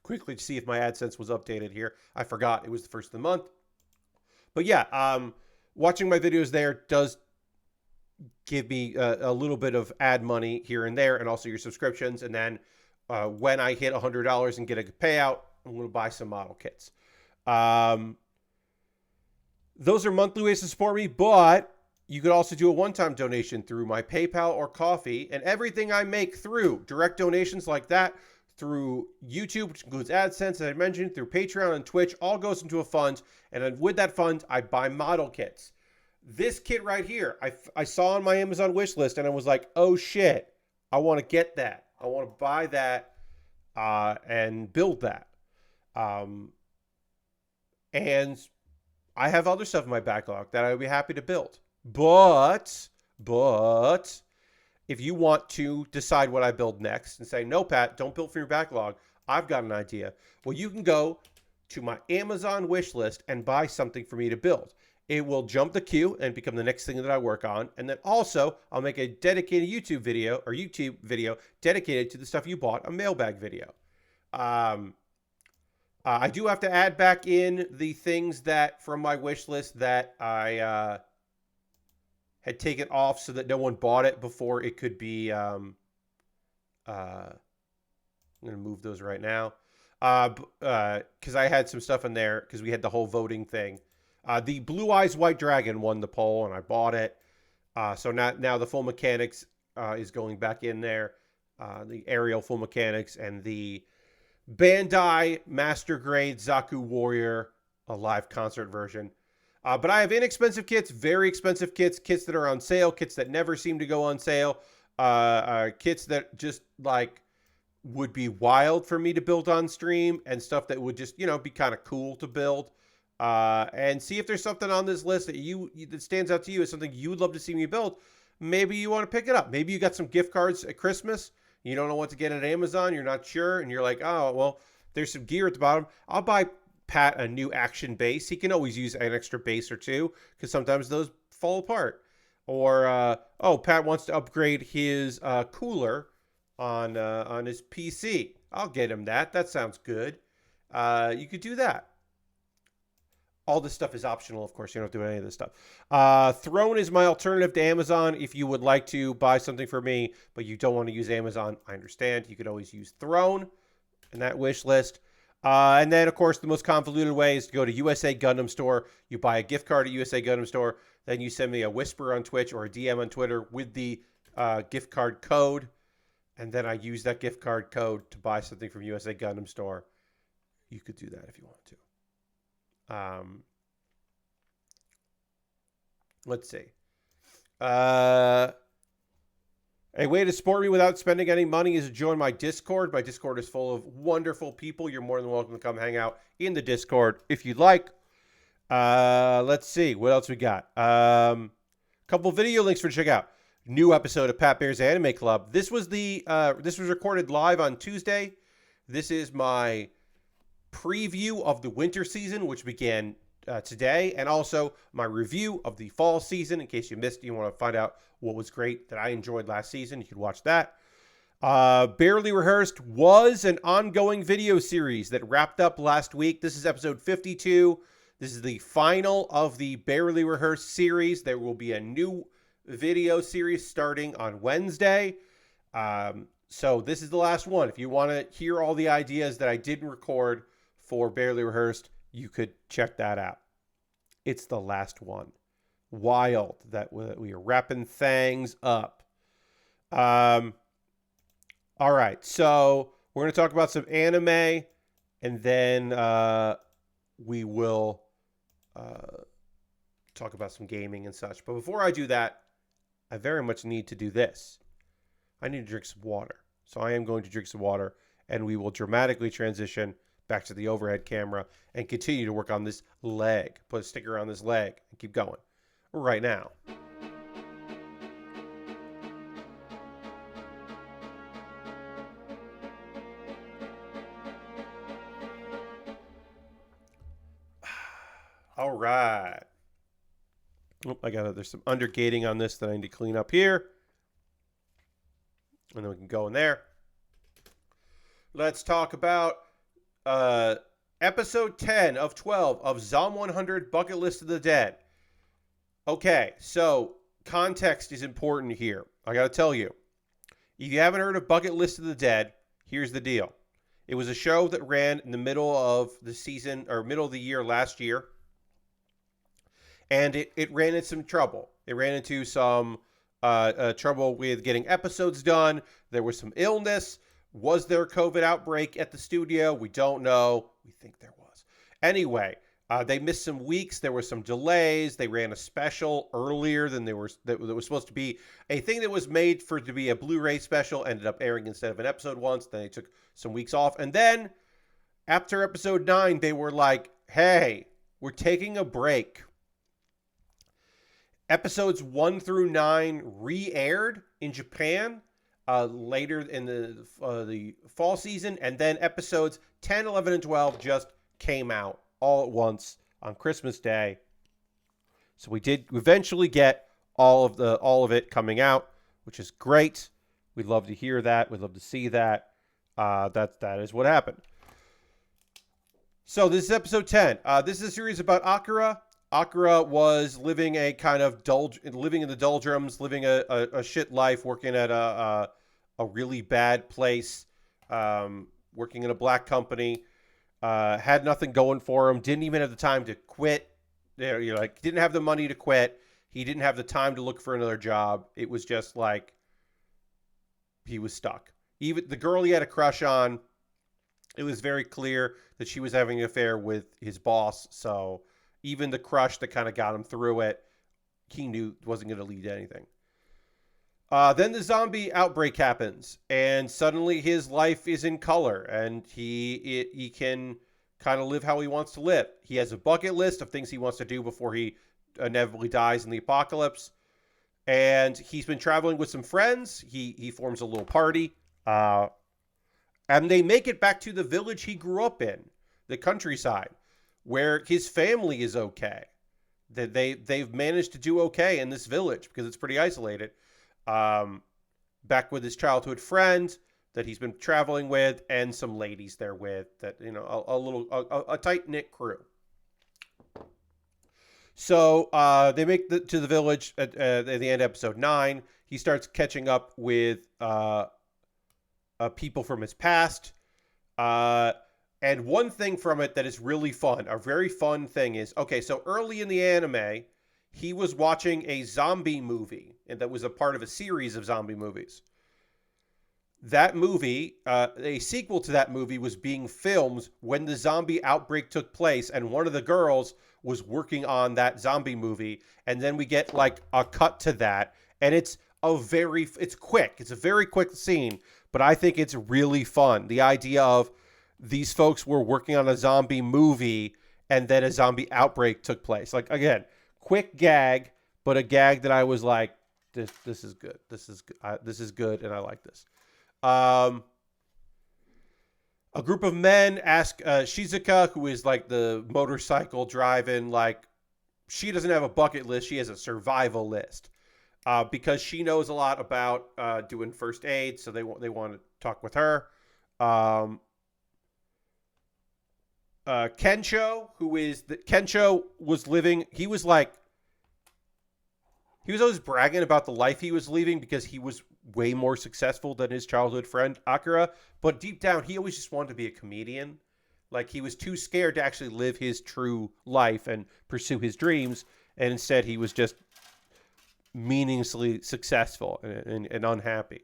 quickly see if my AdSense was updated here. I forgot. It was the first of the month. But yeah, watching my videos there does give me a little bit of ad money here and there, and also your subscriptions. And then when I hit $100 and get a payout, I'm going to buy some model kits. Those are monthly ways to support me, but you could also do a one-time donation through my PayPal or Coffee, and everything I make through direct donations like that, through YouTube, which includes AdSense, as I mentioned, through Patreon and Twitch, all goes into a fund, and then with that fund, I buy model kits. This kit right here, I saw on my Amazon wish list, and I was like, oh shit, I want to get that. I want to buy that and build that. And I have other stuff in my backlog that I would be happy to build. But if you want to decide what I build next and say, no, Pat, don't build from your backlog, I've got an idea. Well, you can go to my Amazon wish list and buy something for me to build. It will jump the queue and become the next thing that I work on. And then also, I'll make a dedicated YouTube video dedicated to the stuff you bought, a mailbag video. I do have to add back in the things that from my wish list that I had taken off so that no one bought it before it could be. I'm going to move those right now because I had some stuff in there because we had the whole voting thing. The Blue Eyes White Dragon won the poll and I bought it. So now the full mechanics is going back in there. The aerial full mechanics and the Bandai Master Grade Zaku Warrior, a live concert version. But I have inexpensive kits, very expensive kits, kits that are on sale, kits that never seem to go on sale, kits that just like would be wild for me to build on stream, and stuff that would just, be kind of cool to build. And see if there's something on this list that stands out to you as something you would love to see me build. Maybe you want to pick it up. Maybe you got some gift cards at Christmas. You don't know what to get at Amazon. You're not sure. And you're like, oh, well, there's some gear at the bottom. I'll buy Pat a new action base. He can always use an extra base or two because sometimes those fall apart. Or, Pat wants to upgrade his cooler. on his PC. I'll get him that. That sounds good. You could do that. All this stuff is optional, of course. You don't have to do any of this stuff. Throne is my alternative to Amazon. If you would like to buy something for me, but you don't want to use Amazon, I understand. You could always use Throne in that wish list. And then, of course, the most convoluted way is to go to USA Gundam Store. You buy a gift card at USA Gundam Store. Then you send me a whisper on Twitch or a DM on Twitter with the gift card code. And then I use that gift card code to buy something from USA Gundam Store. You could do that if you want to. Let's see. A way to support me without spending any money is to join my Discord. My Discord is full of wonderful people. You're more than welcome to come hang out in the Discord if you'd like. Let's see. What else we got? Couple video links for to check out. New episode of Pat Bear's Anime Club. This was recorded live on Tuesday. This is my preview of the winter season, which began today, and also my review of the fall season. In case you missed, you want to find out what was great that I enjoyed last season, you could watch that. Baerly Rehearsed was an ongoing video series that wrapped up last week. This is episode 52. This is the final of the Baerly Rehearsed series. There will be a new video series starting on Wednesday. So this is the last one. If you want to hear all the ideas that I didn't record for Baerly Rehearsed, you could check that out. It's the last one. Wild that we are wrapping things up. All right, so we're going to talk about some anime, and then we will talk about some gaming and such. But before I do that, I very much need to do this. I need to drink some water. So I am going to drink some water, and we will dramatically transition back to the overhead camera and continue to work on this leg. Put a sticker on this leg and keep going right now. All right. Oh, there's some undergating on this that I need to clean up here. And then we can go in there. Let's talk about episode 10 of 12 of Zom 100 Bucket List of the Dead. Okay, so context is important here. I got to tell you. If you haven't heard of Bucket List of the Dead, here's the deal. It was a show that ran in the middle of the season, or middle of the year last year. And it ran into some trouble. It ran into some trouble with getting episodes done. There was some illness. Was there a COVID outbreak at the studio? We don't know. We think there was. Anyway, they missed some weeks. There were some delays. They ran a special earlier than that was supposed to be. A thing that was made for it to be a Blu-ray special ended up airing instead of an episode once. Then they took some weeks off. And then after episode 9, they were like, hey, we're taking a break. Episodes 1 through 9 re-aired in Japan later in the fall season, and then episodes 10, 11, and 12 just came out all at once on Christmas Day. So we did eventually get all of it coming out, which is great. We'd love to hear that. We'd love to see that. That is what happened. So this is episode 10. This is a series about Akira. Akira was living a kind of living in the doldrums, living a shit life, working at a really bad place, working in a black company, had nothing going for him, didn't even have the time to quit. Didn't have the money to quit. He didn't have the time to look for another job. It was just like he was stuck. Even the girl he had a crush on, it was very clear that she was having an affair with his boss, so even the crush that kind of got him through it, he knew wasn't going to lead to anything. Then the zombie outbreak happens, and suddenly his life is in color, and he can kind of live how he wants to live. He has a bucket list of things he wants to do before he inevitably dies in the apocalypse, and he's been traveling with some friends. He forms a little party, and they make it back to the village he grew up in, the countryside, where his family is okay. That they've managed to do okay in this village because it's pretty isolated. Back with his childhood friend, that he's been traveling with, and some ladies there with that, a tight knit crew. So they make to the village at the end of episode 9. He starts catching up with people from his past. And one thing from it that is really fun, a very fun thing is, okay, so early in the anime, he was watching a zombie movie, and that was a part of a series of zombie movies. That movie, a sequel to that movie, was being filmed when the zombie outbreak took place, and one of the girls was working on that zombie movie. And then we get like a cut to that, and it's quick. It's a very quick scene, but I think it's really fun. The idea of these folks were working on a zombie movie, and then a zombie outbreak took place. Like, again, quick gag, but a gag that I was like, this is good. This is good, and I like this. A group of men ask Shizuka, who is like the motorcycle driving, like, she doesn't have a bucket list, she has a survival list, because she knows a lot about doing first aid, so they want to talk with her. Kencho, Kencho was living, he was always bragging about the life he was leading because he was way more successful than his childhood friend Akira, but deep down he always just wanted to be a comedian. Like, he was too scared to actually live his true life and pursue his dreams, and instead he was just meaninglessly successful and unhappy.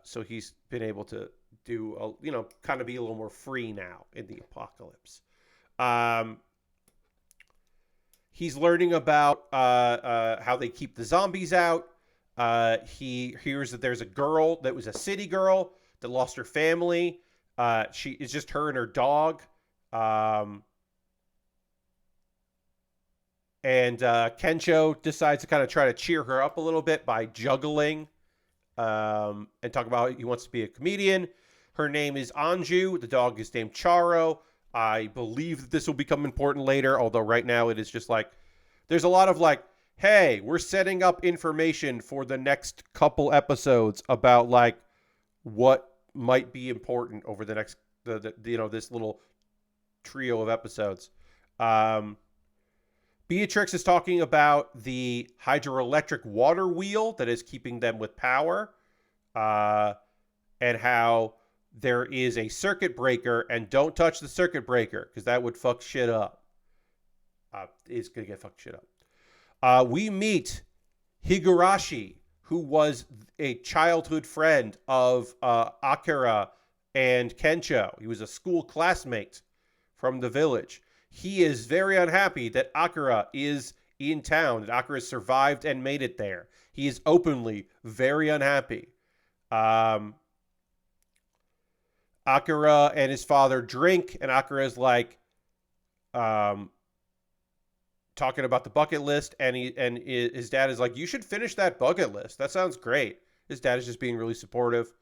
So he's been able to do kind of be a little more free now in the apocalypse. He's learning about how they keep the zombies out. He hears that there's a girl that was a city girl that lost her family. It's just her and her dog. And Kencho decides to kind of try to cheer her up a little bit by juggling and talk about how he wants to be a comedian. Her name is Anju. The dog is named Charo. I believe that this will become important later, although right now it is just like, there's a lot of like, hey, we're setting up information for the next couple episodes about like what might be important over the next, this little trio of episodes. Beatrix is talking about the hydroelectric water wheel that is keeping them with power, and how there is a circuit breaker, and don't touch the circuit breaker because that would fuck shit up. It's going to get fucked shit up. We meet Higurashi, who was a childhood friend of Akira and Kencho. He was a school classmate from the village. He is very unhappy that Akira is in town, that Akira survived and made it there. He is openly very unhappy. Akira and his father drink, and Akira is like talking about the bucket list, and his dad is like, you should finish that bucket list. That sounds great. His dad is just being really supportive.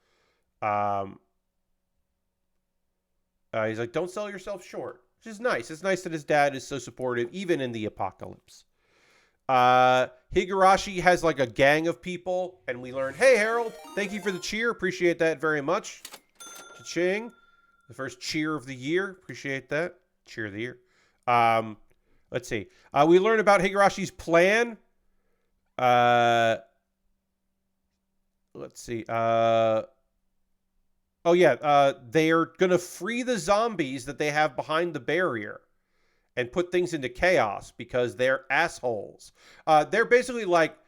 He's like, don't sell yourself short, which is nice. It's nice that his dad is so supportive, even in the apocalypse. Higurashi has like a gang of people, and we learn, hey, Harold, thank you for the cheer. Appreciate that very much. Cha-ching. The first cheer of the year. Appreciate that. Cheer of the year. Let's see. We learn about Higurashi's plan. Let's see. Oh, yeah. They're going to free the zombies that they have behind the barrier and put things into chaos because they're assholes. They're basically like,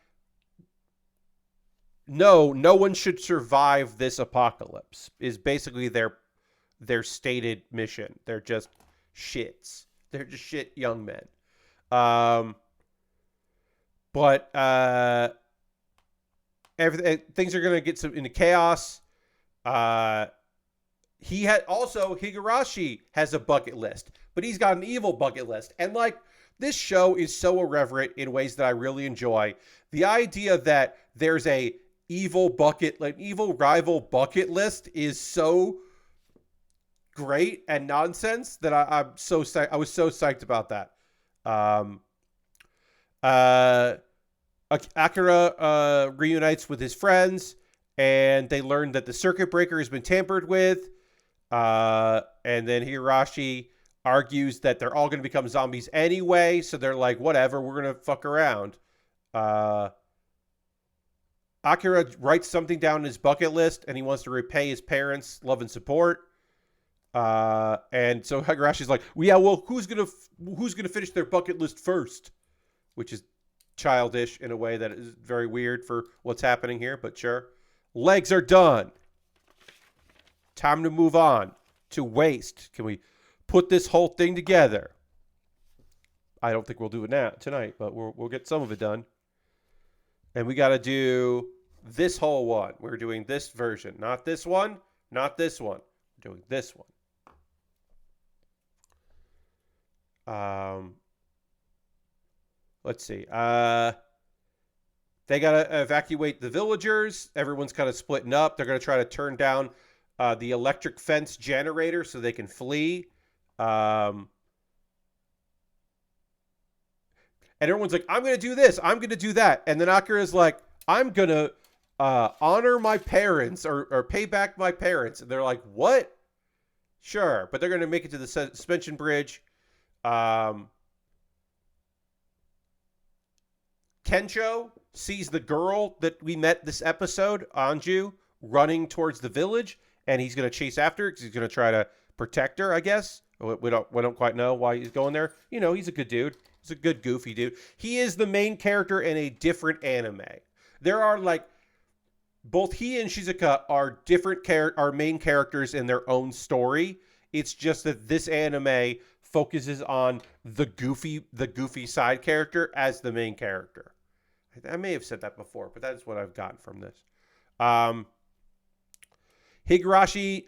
no one should survive this apocalypse is basically their stated mission. They're just shits. They're just shit young men. But things are going to get into chaos. Higurashi has a bucket list, but he's got an evil bucket list. And like, this show is so irreverent in ways that I really enjoy. The idea that there's a evil rival bucket list is so great and nonsense that I was so psyched about that. Akira reunites with his friends. and they learn that the circuit breaker has been tampered with. And then Higurashi argues that they're all going to become zombies anyway, so they're like, whatever, we're going to fuck around. Akira writes something down in his bucket list, and he wants to repay his parents' love and support. And so Higurashi's like, well, yeah, well, who's gonna finish their bucket list first? Which is childish in a way that is very weird for what's happening here, but sure. Legs are done. Time to move on to waist. Can we put this whole thing together? I don't think we'll do it now tonight, but we'll get some of it done. And we got to do this whole one. We're doing this version, not this one, not this one. We're doing this one. Let's see. They got to evacuate the villagers. Everyone's kind of splitting up. They're going to try to turn down the electric fence generator so they can flee. And everyone's like, I'm going to do this. I'm going to do that. And then Akira's like, I'm going to honor my parents or pay back my parents. And they're like, what? Sure. But they're going to make it to the suspension bridge. Kensho sees the girl that we met this episode, Anju, running towards the village, and he's going to chase after her because he's going to try to protect her, I guess. We don't quite know why he's going there. You know, he's a good dude. He's a good, goofy dude. He is the main character in a different anime. There are, like, both he and Shizuka are are main characters in their own story. It's just that this anime focuses on the goofy side character as the main character. I may have said that before, but that's what I've gotten from this. Higurashi,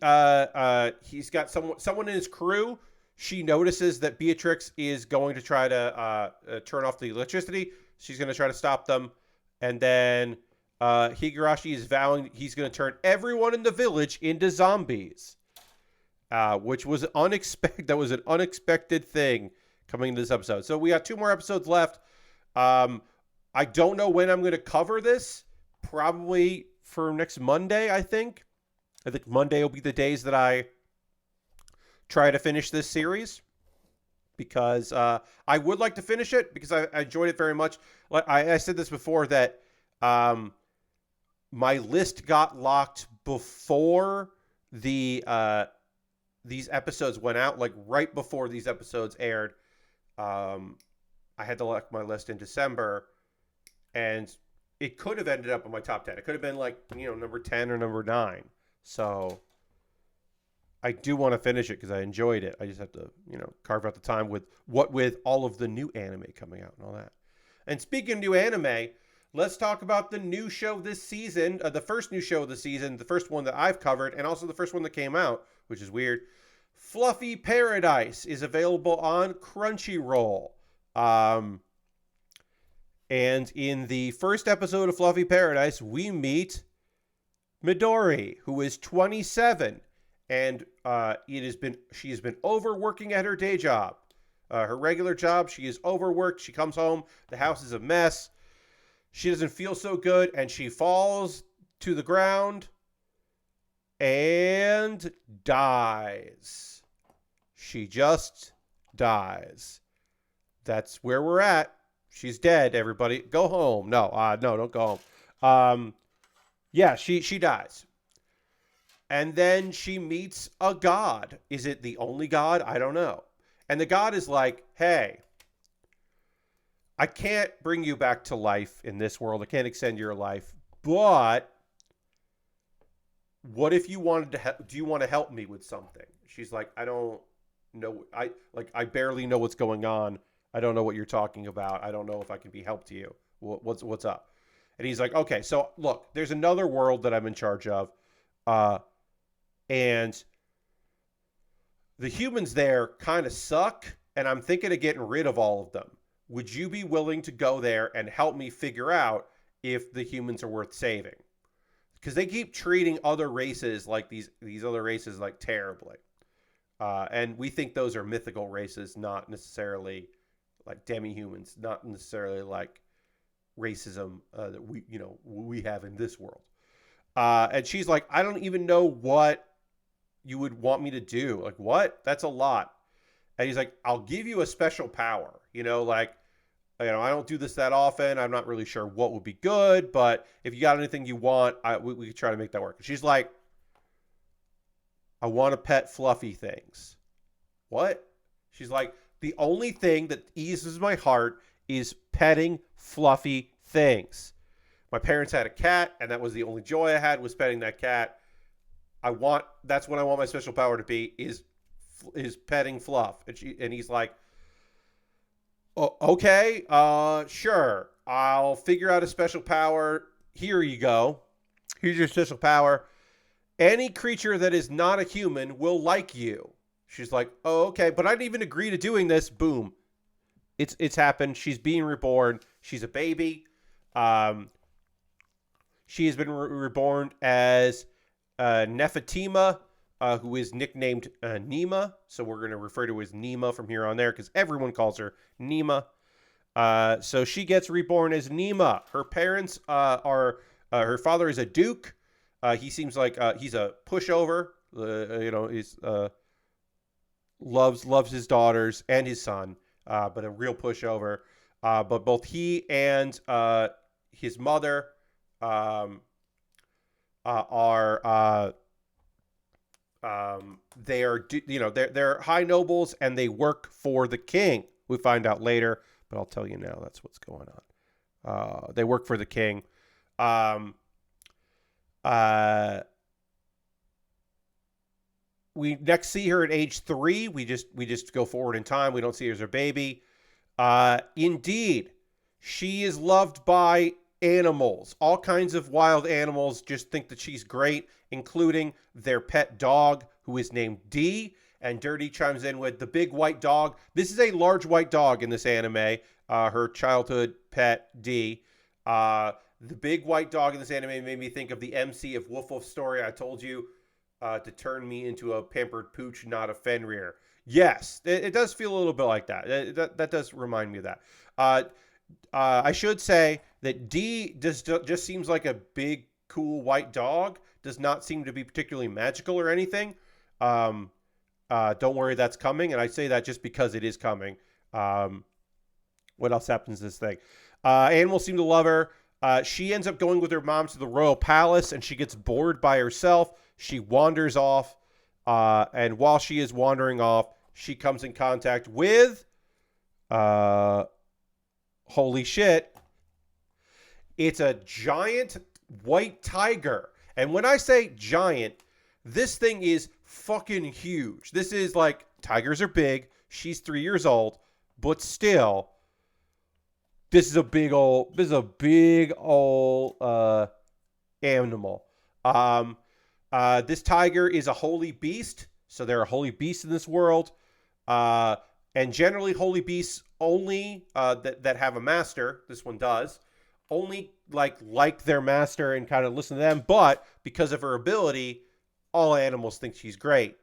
he's got someone in his crew. She notices that Beatrix is going to try to turn off the electricity. She's going to try to stop them. And then Higurashi is vowing he's going to turn everyone in the village into zombies. Which was unexpected. That was an unexpected thing coming into this episode. So we got 2 more episodes left. I don't know when I'm going to cover this. Probably for next Monday, I think. I think Monday will be the days that I try to finish this series. Because I would like to finish it because I enjoyed it very much. Like I said this before that my list got locked before these episodes went out, like right before these episodes aired. I had to lock my list in December, and it could have ended up in my top 10. It could have been like, number 10 or number 9. So I do want to finish it because I enjoyed it. I just have to, carve out the time with all of the new anime coming out and all that. And speaking of new anime, let's talk about the new show this season, the first new show of the season, the first one that I've covered, and also the first one that came out, which is weird. Fluffy Paradise is available on Crunchyroll. And in the first episode of Fluffy Paradise, we meet Midori, who is 27, and she has been overworking at her day job. Her regular job, she is overworked. She comes home, the house is a mess. She doesn't feel so good, and she falls to the ground and dies. She just dies. That's where we're at. She's dead, everybody. Go home. No, don't go home. Yeah, she dies. And then she meets a god. Is it the only god? I don't know. And the god is like, hey, I can't bring you back to life in this world. I can't extend your life. But what if you wanted to do you want to help me with something? She's like, I don't know. I barely know what's going on. I don't know what you're talking about. I don't know if I can be helped to you. What's up? And he's like, okay, so look, there's another world that I'm in charge of. And the humans there kind of suck. And I'm thinking of getting rid of all of them. Would you be willing to go there and help me figure out if the humans are worth saving? Because they keep treating other races like these other races like terribly. And we think those are mythical races, not necessarily like demi-humans, not necessarily like racism that we have in this world. And she's like, I don't even know what you would want me to do. Like, what? That's a lot. And he's like, I'll give you a special power. I don't do this that often. I'm not really sure what would be good, but if you got anything you want, we could try to make that work. And she's like, I want to pet fluffy things. What? She's like, the only thing that eases my heart is petting fluffy things. My parents had a cat, and that was the only joy I had was petting that cat. That's what I want my special power to be is petting Fluff. And he's like, oh, okay, sure. I'll figure out a special power. Here you go. Here's your special power. Any creature that is not a human will like you. She's like, oh, okay, but I didn't even agree to doing this. Boom. It's happened. She's being reborn. She's a baby. She has been reborn as Nefertima, who is nicknamed Nima. So we're going to refer to her as Nima from here on there because everyone calls her Nima. So she gets reborn as Nima. Her parents are, her father is a duke. He seems like he's a pushover. He's loves his daughters and his son, but a real pushover. But both he and his mother are they're high nobles and they work for the king. We find out later, but I'll tell you now. That's what's going on. They work for the king. We next see her at age 3. We just go forward in time. We don't see her as her baby. Indeed, she is loved by animals. All kinds of wild animals just think that she's great, including their pet dog, who is named D. And Dirty chimes in with the big white dog. This is a large white dog in this anime. Her childhood pet, D. The big white dog in this anime made me think of the MC of Wolf Wolf Story. I told you to turn me into a pampered pooch, not a Fenrir. Yes, it does feel a little bit like that. That does remind me of that. I should say that D just seems like a big, cool white dog. Does not seem to be particularly magical or anything. Don't worry, that's coming. And I say that just because it is coming. What else happens to this thing? Animals seem to love her. She ends up going with her mom to the royal palace, and she gets bored by herself. She wanders off. And while she is wandering off, she comes in contact with... holy shit. It's a giant white tiger. And when I say giant, this thing is fucking huge. This is like, tigers are big. She's 3 years old. But still, this is a big old animal. This tiger is a holy beast. So there are holy beasts in this world. And generally holy beasts only that have a master, this one does, only like their master and kind of listen to them. But because of her ability, all animals think she's great.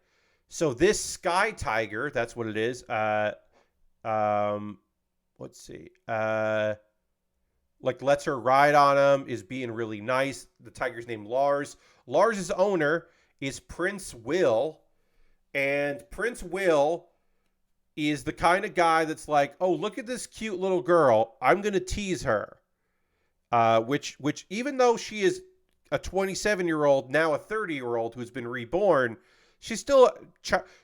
So this sky tiger, that's what it is. Let's see. Lets her ride on him, is being really nice. The tiger's named Lars. Lars's owner is Prince Will. And Prince Will is the kind of guy that's like, oh, look at this cute little girl. I'm going to tease her. Which even though she is a 27-year-old, now a 30-year-old who's been reborn, she's still,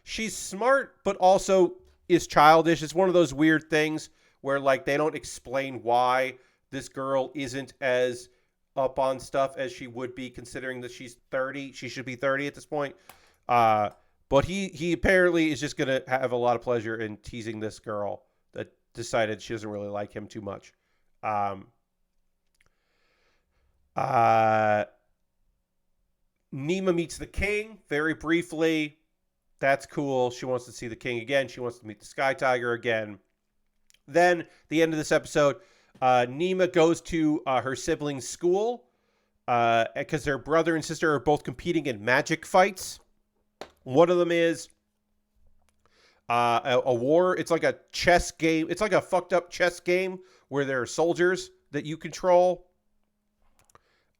she's smart, but also is childish. It's one of those weird things where they don't explain why this girl isn't as up on stuff as she would be, considering that she's 30. She should be 30 at this point. But he apparently is just going to have a lot of pleasure in teasing this girl that decided she doesn't really like him too much. Nima meets the king very briefly. That's cool. She wants to see the king again. She wants to meet the Sky Tiger again. Then, the end of this episode, Nima goes to her siblings' school because their brother and sister are both competing in magic fights. One of them is a war. It's like a chess game. It's like a fucked up chess game where there are soldiers that you control.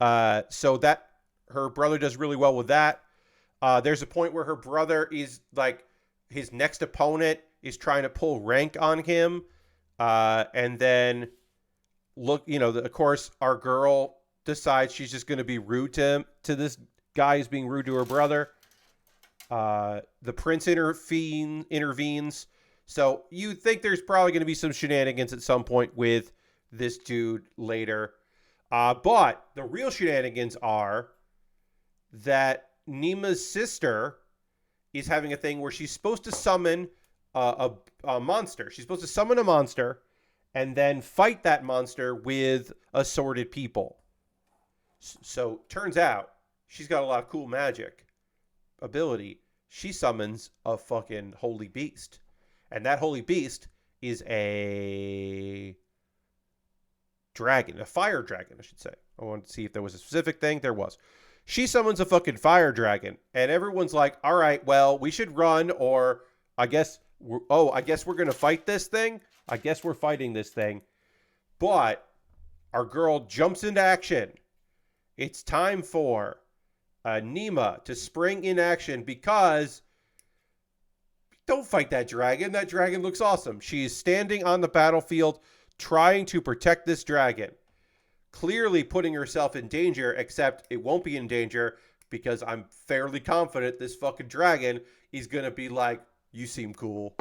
So that her brother does really well with that. There's a point where her brother is like his next opponent is trying to pull rank on him, and then look, of course, our girl decides she's just going to be rude to this guy who's being rude to her brother. The prince intervenes. So you think there's probably going to be some shenanigans at some point with this dude later. But the real shenanigans are that Nima's sister is having a thing where she's supposed to summon a monster. She's supposed to summon a monster and then fight that monster with assorted people. So turns out she's got a lot of cool magic ability. She summons a fucking holy beast. And that holy beast is a dragon, a fire dragon, I should say. I wanted to see if there was a specific thing. There was. She summons a fucking fire dragon, and everyone's like, all right, well, we should run, or I guess we're going to fight this thing. I guess we're fighting this thing. But our girl jumps into action. It's time for Nima to spring in action because don't fight that dragon. That dragon looks awesome. She's standing on the battlefield trying to protect this dragon. Clearly putting herself in danger, except it won't be in danger because I'm fairly confident this fucking dragon is going to be like, you seem cool.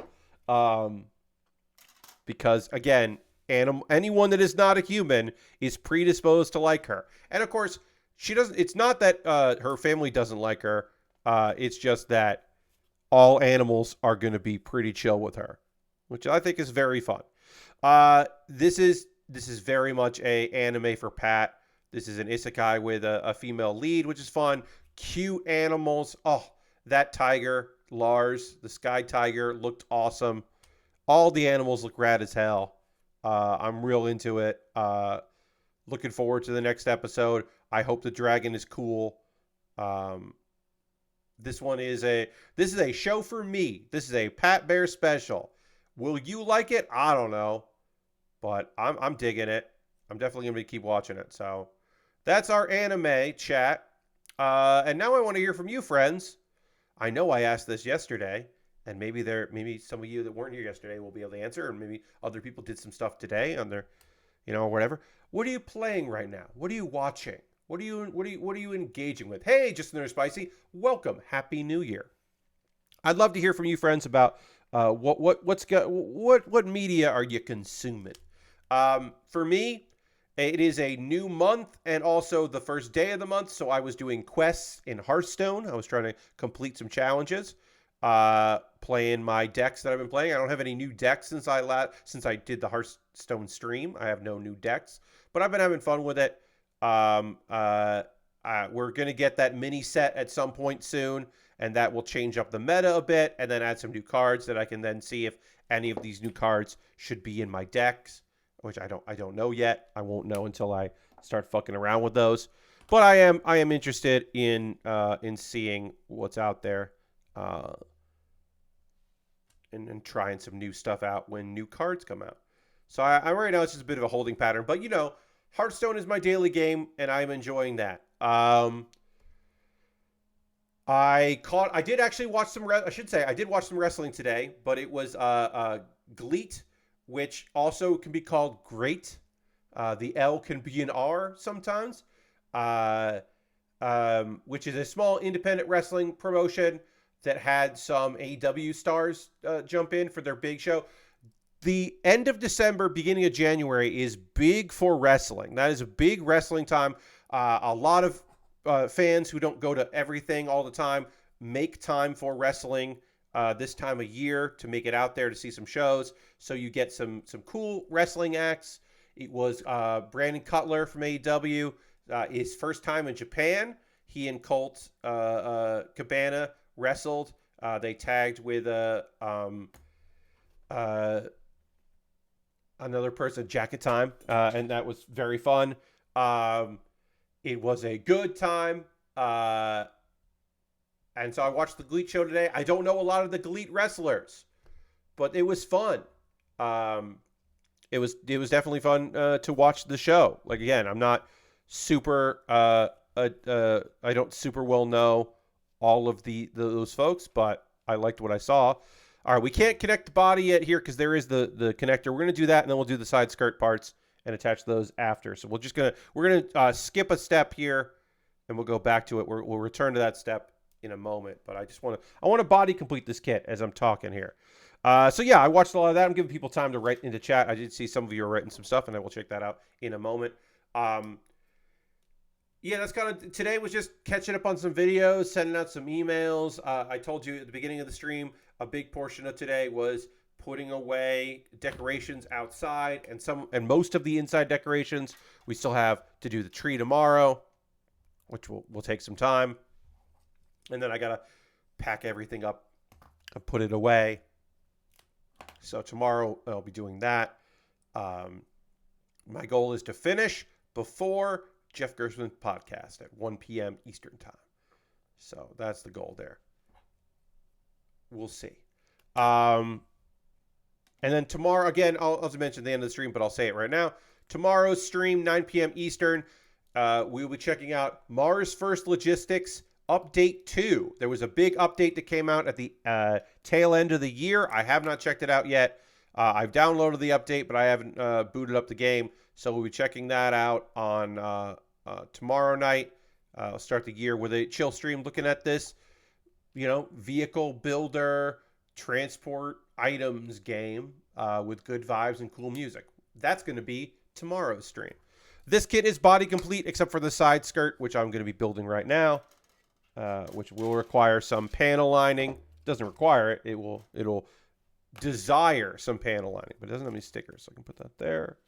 Because, again, anyone that is not a human is predisposed to like her. And, of course, she doesn't. It's not that her family doesn't like her. It's just that all animals are going to be pretty chill with her, which I think is very fun. This is very much a anime for Pat. This is an isekai with a female lead, which is fun. Cute animals. Oh, that tiger, Lars, the sky tiger, looked awesome. All the animals look rad as hell. I'm real into it. Looking forward to the next episode. I hope the dragon is cool. This is a show for me. This is a Pat Bear special. Will you like it? I don't know. But I'm digging it. I'm definitely going to keep watching it. So that's our anime chat. And now I want to hear from you, friends. I know I asked this yesterday, and maybe some of you that weren't here yesterday will be able to answer, and maybe other people did some stuff today on their, or whatever. What are you playing right now? What are you watching? What are you engaging with? Hey, Just Another Spicy, welcome. Happy New Year. I'd love to hear from you, friends, about what media are you consuming? For me, it is a new month and also the first day of the month. So I was doing quests in Hearthstone. I was trying to complete some challenges, playing my decks that I've been playing. I don't have any new decks since I did the Hearthstone stream. I have no new decks, but I've been having fun with it. We're going to get that mini set at some point soon, and that will change up the meta a bit and then add some new cards that I can then see if any of these new cards should be in my decks, which I don't know yet. I won't know until I start fucking around with those. But I am interested in seeing what's out there, and trying some new stuff out when new cards come out. So I right now it's just a bit of a holding pattern, but Hearthstone is my daily game, and I'm enjoying that. I did actually watch I did watch some wrestling today, but it was GLEAT, which also can be called great. The L can be an R sometimes, which is a small independent wrestling promotion that had some AEW stars jump in for their big show. The end of December, beginning of January is big for wrestling. That is a big wrestling time. A lot of fans who don't go to everything all the time make time for wrestling this time of year to make it out there to see some shows. So you get some cool wrestling acts. It was Brandon Cutler from AEW, his first time in Japan. He and Colt Cabana wrestled. They tagged with another person, Jacket Time, and that was very fun. It was a good time. And so I watched the GLEAT show today. I don't know a lot of the GLEAT wrestlers, but it was fun. It was definitely fun to watch the show. Like, again, I'm not super I don't super well know all of those folks, but I liked what I saw. All right, we can't connect the body yet here because there is the connector. We're gonna do that, and then we'll do the side skirt parts and attach those after. So we're gonna skip a step here, and we'll go back to it. We'll return to that step in a moment. But I want to body complete this kit as I'm talking here. So yeah, I watched a lot of that. I'm giving people time to write into chat. I did see some of you are writing some stuff, and I will check that out in a moment. Yeah, that's kind of today was just catching up on some videos, sending out some emails. I told you at the beginning of the stream, a big portion of today was putting away decorations outside and most of the inside decorations. We still have to do the tree tomorrow, which will take some time. And then I got to pack everything up and put it away. So tomorrow I'll be doing that. My goal is to finish before Jeff Gershman's podcast at 1 p.m. Eastern time. So that's the goal there. We'll see. And then tomorrow, again, I'll mention the end of the stream, but I'll say it right now. Tomorrow's stream, 9 p.m. Eastern, we'll be checking out Mars First Logistics Update 2. There was a big update that came out at the tail end of the year. I have not checked it out yet. I've downloaded the update, but I haven't booted up the game. So we'll be checking that out on tomorrow night. I'll start the year with a chill stream looking at this, vehicle builder, transport items game with good vibes and cool music. That's going to be tomorrow's stream. This kit is body complete except for the side skirt, which I'm going to be building right now, which will require some panel lining. Doesn't require it. It'll desire some panel lining, but it doesn't have any stickers, so I can put that there.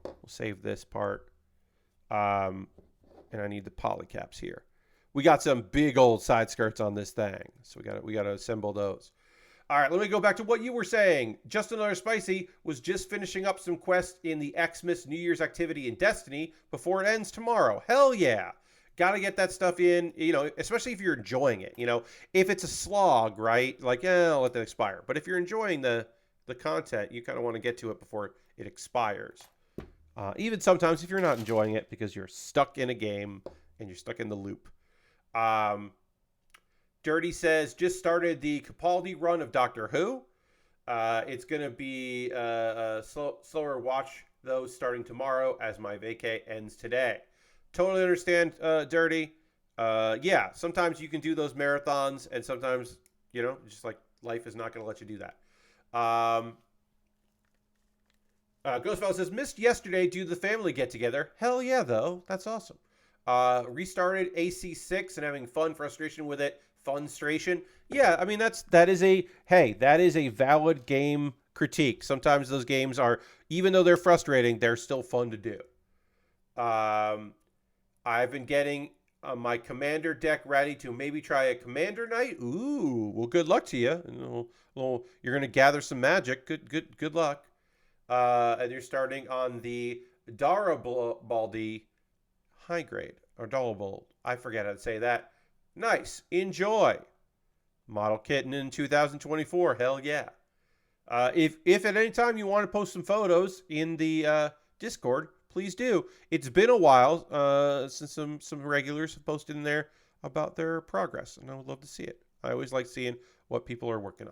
We'll save this part. And I need the poly caps here. We got some big old side skirts on this thing, so we got to assemble those. All right, let me go back to what you were saying. Just Another Spicy was just finishing up some quests in the Xmas New Year's activity in Destiny before it ends tomorrow. Hell yeah. Got to get that stuff in, especially if you're enjoying it. If it's a slog, right? Like, I'll let that expire. But if you're enjoying the content, you kind of want to get to it before it expires. Even sometimes if you're not enjoying it because you're stuck in a game and you're stuck in the loop. Dirty says, just started the Capaldi run of Doctor Who. It's going to be a slower watch, though, starting tomorrow as my vacay ends today. Totally understand, Dirty. Yeah, sometimes you can do those marathons, and sometimes, just like life is not going to let you do that. Ghostfell says, missed yesterday due to the family get-together. Hell yeah, though. That's awesome. Restarted AC6 and having fun frustration with it. Funstration. Yeah, I mean, that is a valid game critique. Sometimes those games are, even though they're frustrating, they're still fun to do. I've been getting my commander deck ready to maybe try a commander night. Ooh, well, good luck to you. You're going to gather some magic. Good luck. And you're starting on the Darabaldi high grade, or Dollable. I forget how to say that. Nice. Enjoy. Model kitten in 2024. Hell yeah. If at any time you want to post some photos in the Discord, please do. It's been a while since some regulars have posted in there about their progress, and I would love to see it. I always like seeing what people are working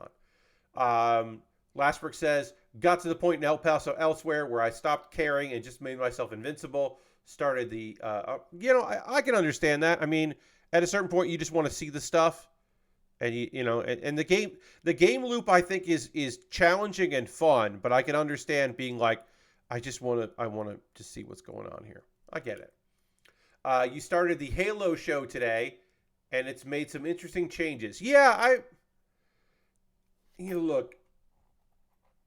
on. Lastbrook says, got to the point in El Paso elsewhere where I stopped caring and just made myself invincible. Started the, I can understand that. I mean, at a certain point, you just want to see the stuff, and and the game loop I think is challenging and fun. But I can understand being like, I want to just see what's going on here. I get it. You started the Halo show today, and it's made some interesting changes. Yeah, look,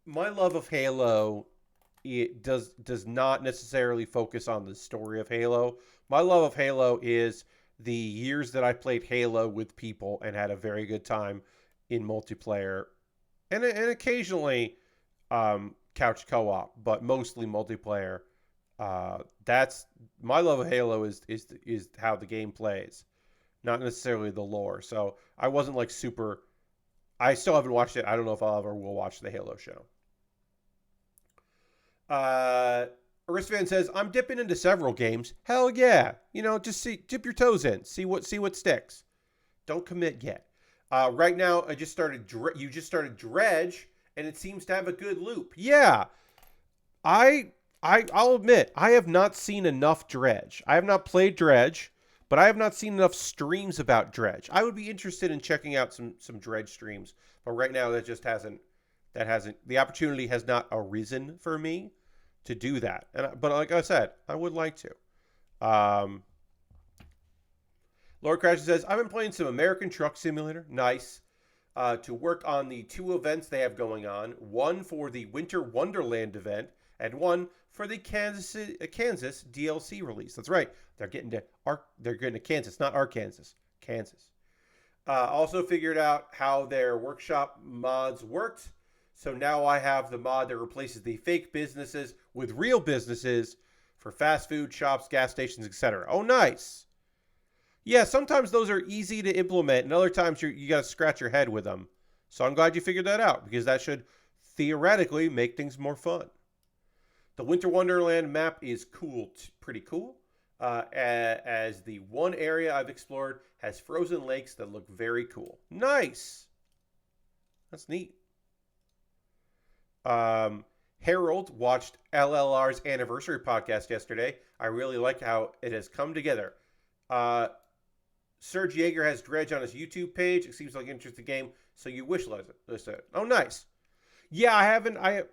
my love of Halo, it does not necessarily focus on the story of Halo. My love of Halo is the years that I played Halo with people and had a very good time in multiplayer, and occasionally couch co-op, but mostly multiplayer. That's my love of Halo is how the game plays, not necessarily the lore. So I wasn't like super. I still haven't watched it. I don't know if I'll ever will watch the Halo show. Aristfan says, I'm dipping into several games. Hell yeah. Just dip your toes in. See what sticks. Don't commit yet. Right now, you just started Dredge, and it seems to have a good loop. Yeah. I'll admit, I have not seen enough Dredge. I have not played Dredge, but I have not seen enough streams about Dredge. I would be interested in checking out some Dredge streams, but right now the opportunity has not arisen for me to do that. But like I said, I would like to. Lord Crash says, I've been playing some American Truck Simulator. Nice. To work on the 2 events they have going on. One for the Winter Wonderland event, and one for the Kansas DLC release. That's right. They're getting to Kansas, not Arkansas. Kansas. Also figured out how their workshop mods worked. So now I have the mod that replaces the fake businesses with real businesses for fast food shops, gas stations, etc. Oh, nice. Yeah, sometimes those are easy to implement, and other times you got to scratch your head with them. So I'm glad you figured that out, because that should theoretically make things more fun. The Winter Wonderland map is cool, pretty cool, as the one area I've explored has frozen lakes that look very cool. Nice. That's neat. Harold watched LLR's anniversary podcast yesterday. I really like how it has come together. Serge Yeager has Dredge on his YouTube page. It seems like an interesting game, so you wish list it. Oh, nice. Yeah, I haven't. I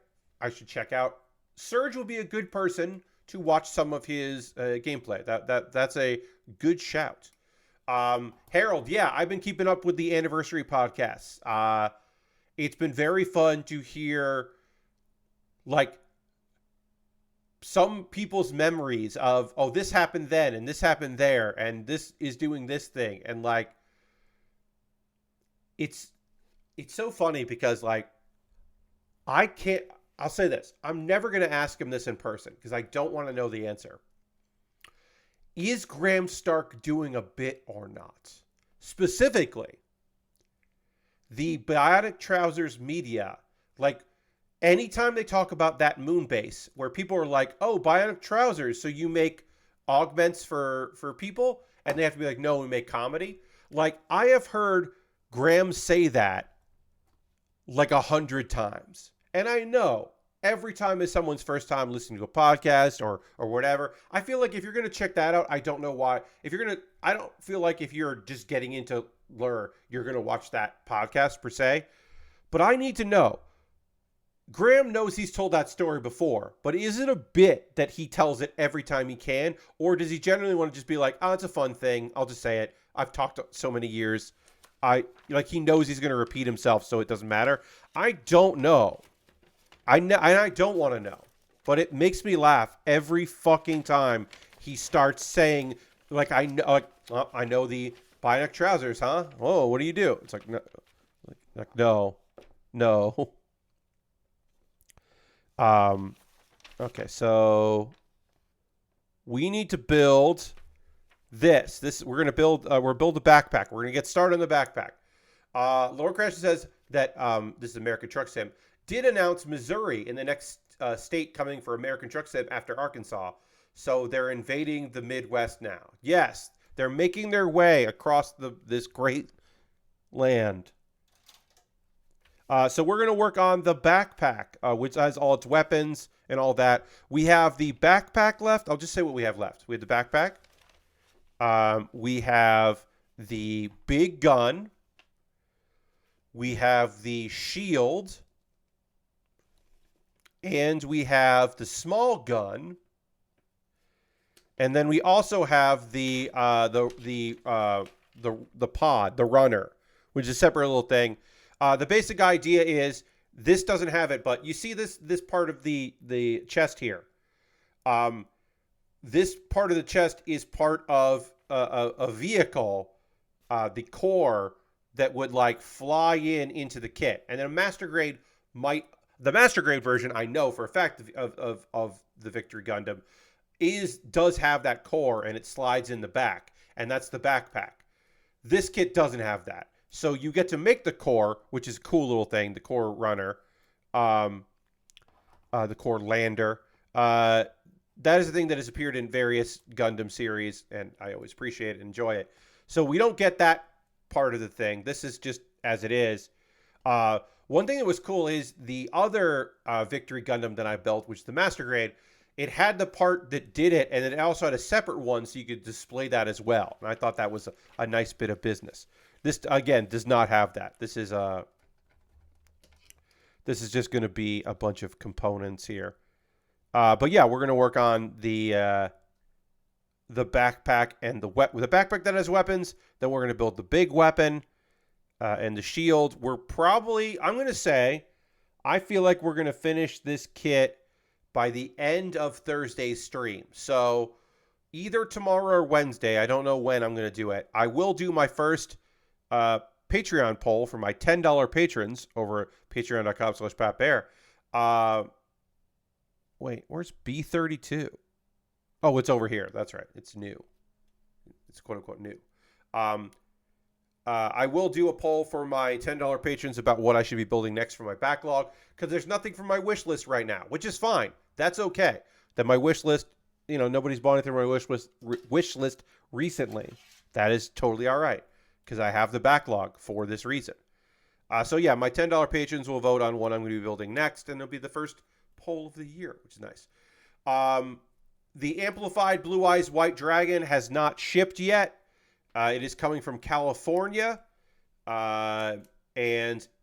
should check out. Serge will be a good person to watch some of his gameplay. That's a good shout. Harold, yeah, I've been keeping up with the anniversary podcasts. It's been very fun to hear, like, some people's memories of, oh, this happened then and this happened there and this is doing this thing. And like, it's so funny because like, I'll say this. I'm never going to ask him this in person because I don't want to know the answer. Is Graham Stark doing a bit or not? Specifically, the Bionic Trousers media, like, anytime they talk about that moon base where people are like, oh, Bionic Trousers, so you make augments for people? And they have to be like, no, we make comedy. Like, I have heard Graham say that like 100 times. And I know every time is someone's first time listening to a podcast or whatever. I feel like if you're going to check that out, I don't know why. I don't feel like if you're just getting into Lure, you're going to watch that podcast per se. But I need to know. Graham knows he's told that story before, but is it a bit that he tells it every time he can? Or does he generally want to just be like, oh, it's a fun thing. I'll just say it. I've talked so many years. He knows he's going to repeat himself, so it doesn't matter. I don't know. I don't want to know. But it makes me laugh every fucking time he starts saying, like, I know the Bionic Trousers, huh? Oh, what do you do? It's like, no. Okay, so we need to build this. We're gonna build a backpack. We're gonna get started on the backpack. Lord Crash says that this is American Truck Sim did announce Missouri in the next state coming for American Truck Sim after Arkansas. So they're invading the Midwest now. Yes, they're making their way across this great land. So we're going to work on the backpack, which has all its weapons and all that. We have the backpack left. I'll just say what we have left. We have the backpack. We have the big gun. We have the shield. And we have the small gun. And then we also have the pod, the runner, which is a separate little thing. The basic idea is this doesn't have it, but you see this part of the chest here. This part of the chest is part of a vehicle, the core that would like fly into the kit, and then a master grade the master grade version, I know for a fact of the Victory Gundam does have that core and it slides in the back, and that's the backpack. This kit doesn't have that. So you get to make the core, which is a cool little thing, the core runner, the core lander. that is the thing that has appeared in various Gundam series, and I always appreciate it and enjoy it. So we don't get that part of the thing. This is just as it is. One thing that was cool is the other Victory Gundam that I built, which is the Master Grade, it had the part that did it, and it also had a separate one so you could display that as well. And I thought that was a nice bit of business. This, again, does not have that. This is just going to be a bunch of components here. But yeah, we're going to work on the backpack and the backpack that has weapons. Then we're going to build the big weapon and the shield. We're probably, I'm going to say, I feel like we're going to finish this kit by the end of Thursday's stream. So either tomorrow or Wednesday. I don't know when I'm going to do it. I will do my first Patreon poll for my $10 patrons over at patreon.com/PatBear. Wait, where's B32? Oh, it's over here. That's right. It's new. It's quote unquote new. I will do a poll for my $10 patrons about what I should be building next for my backlog, because there's nothing from my wish list right now, which is fine. That's okay. That my wish list, nobody's bought anything from my wish list recently. That is totally all right, because I have the backlog for this reason. So yeah, my $10 patrons will vote on what I'm going to be building next, and it'll be the first poll of the year, which is nice. The amplified Blue Eyes White Dragon has not shipped yet. It is coming from California, and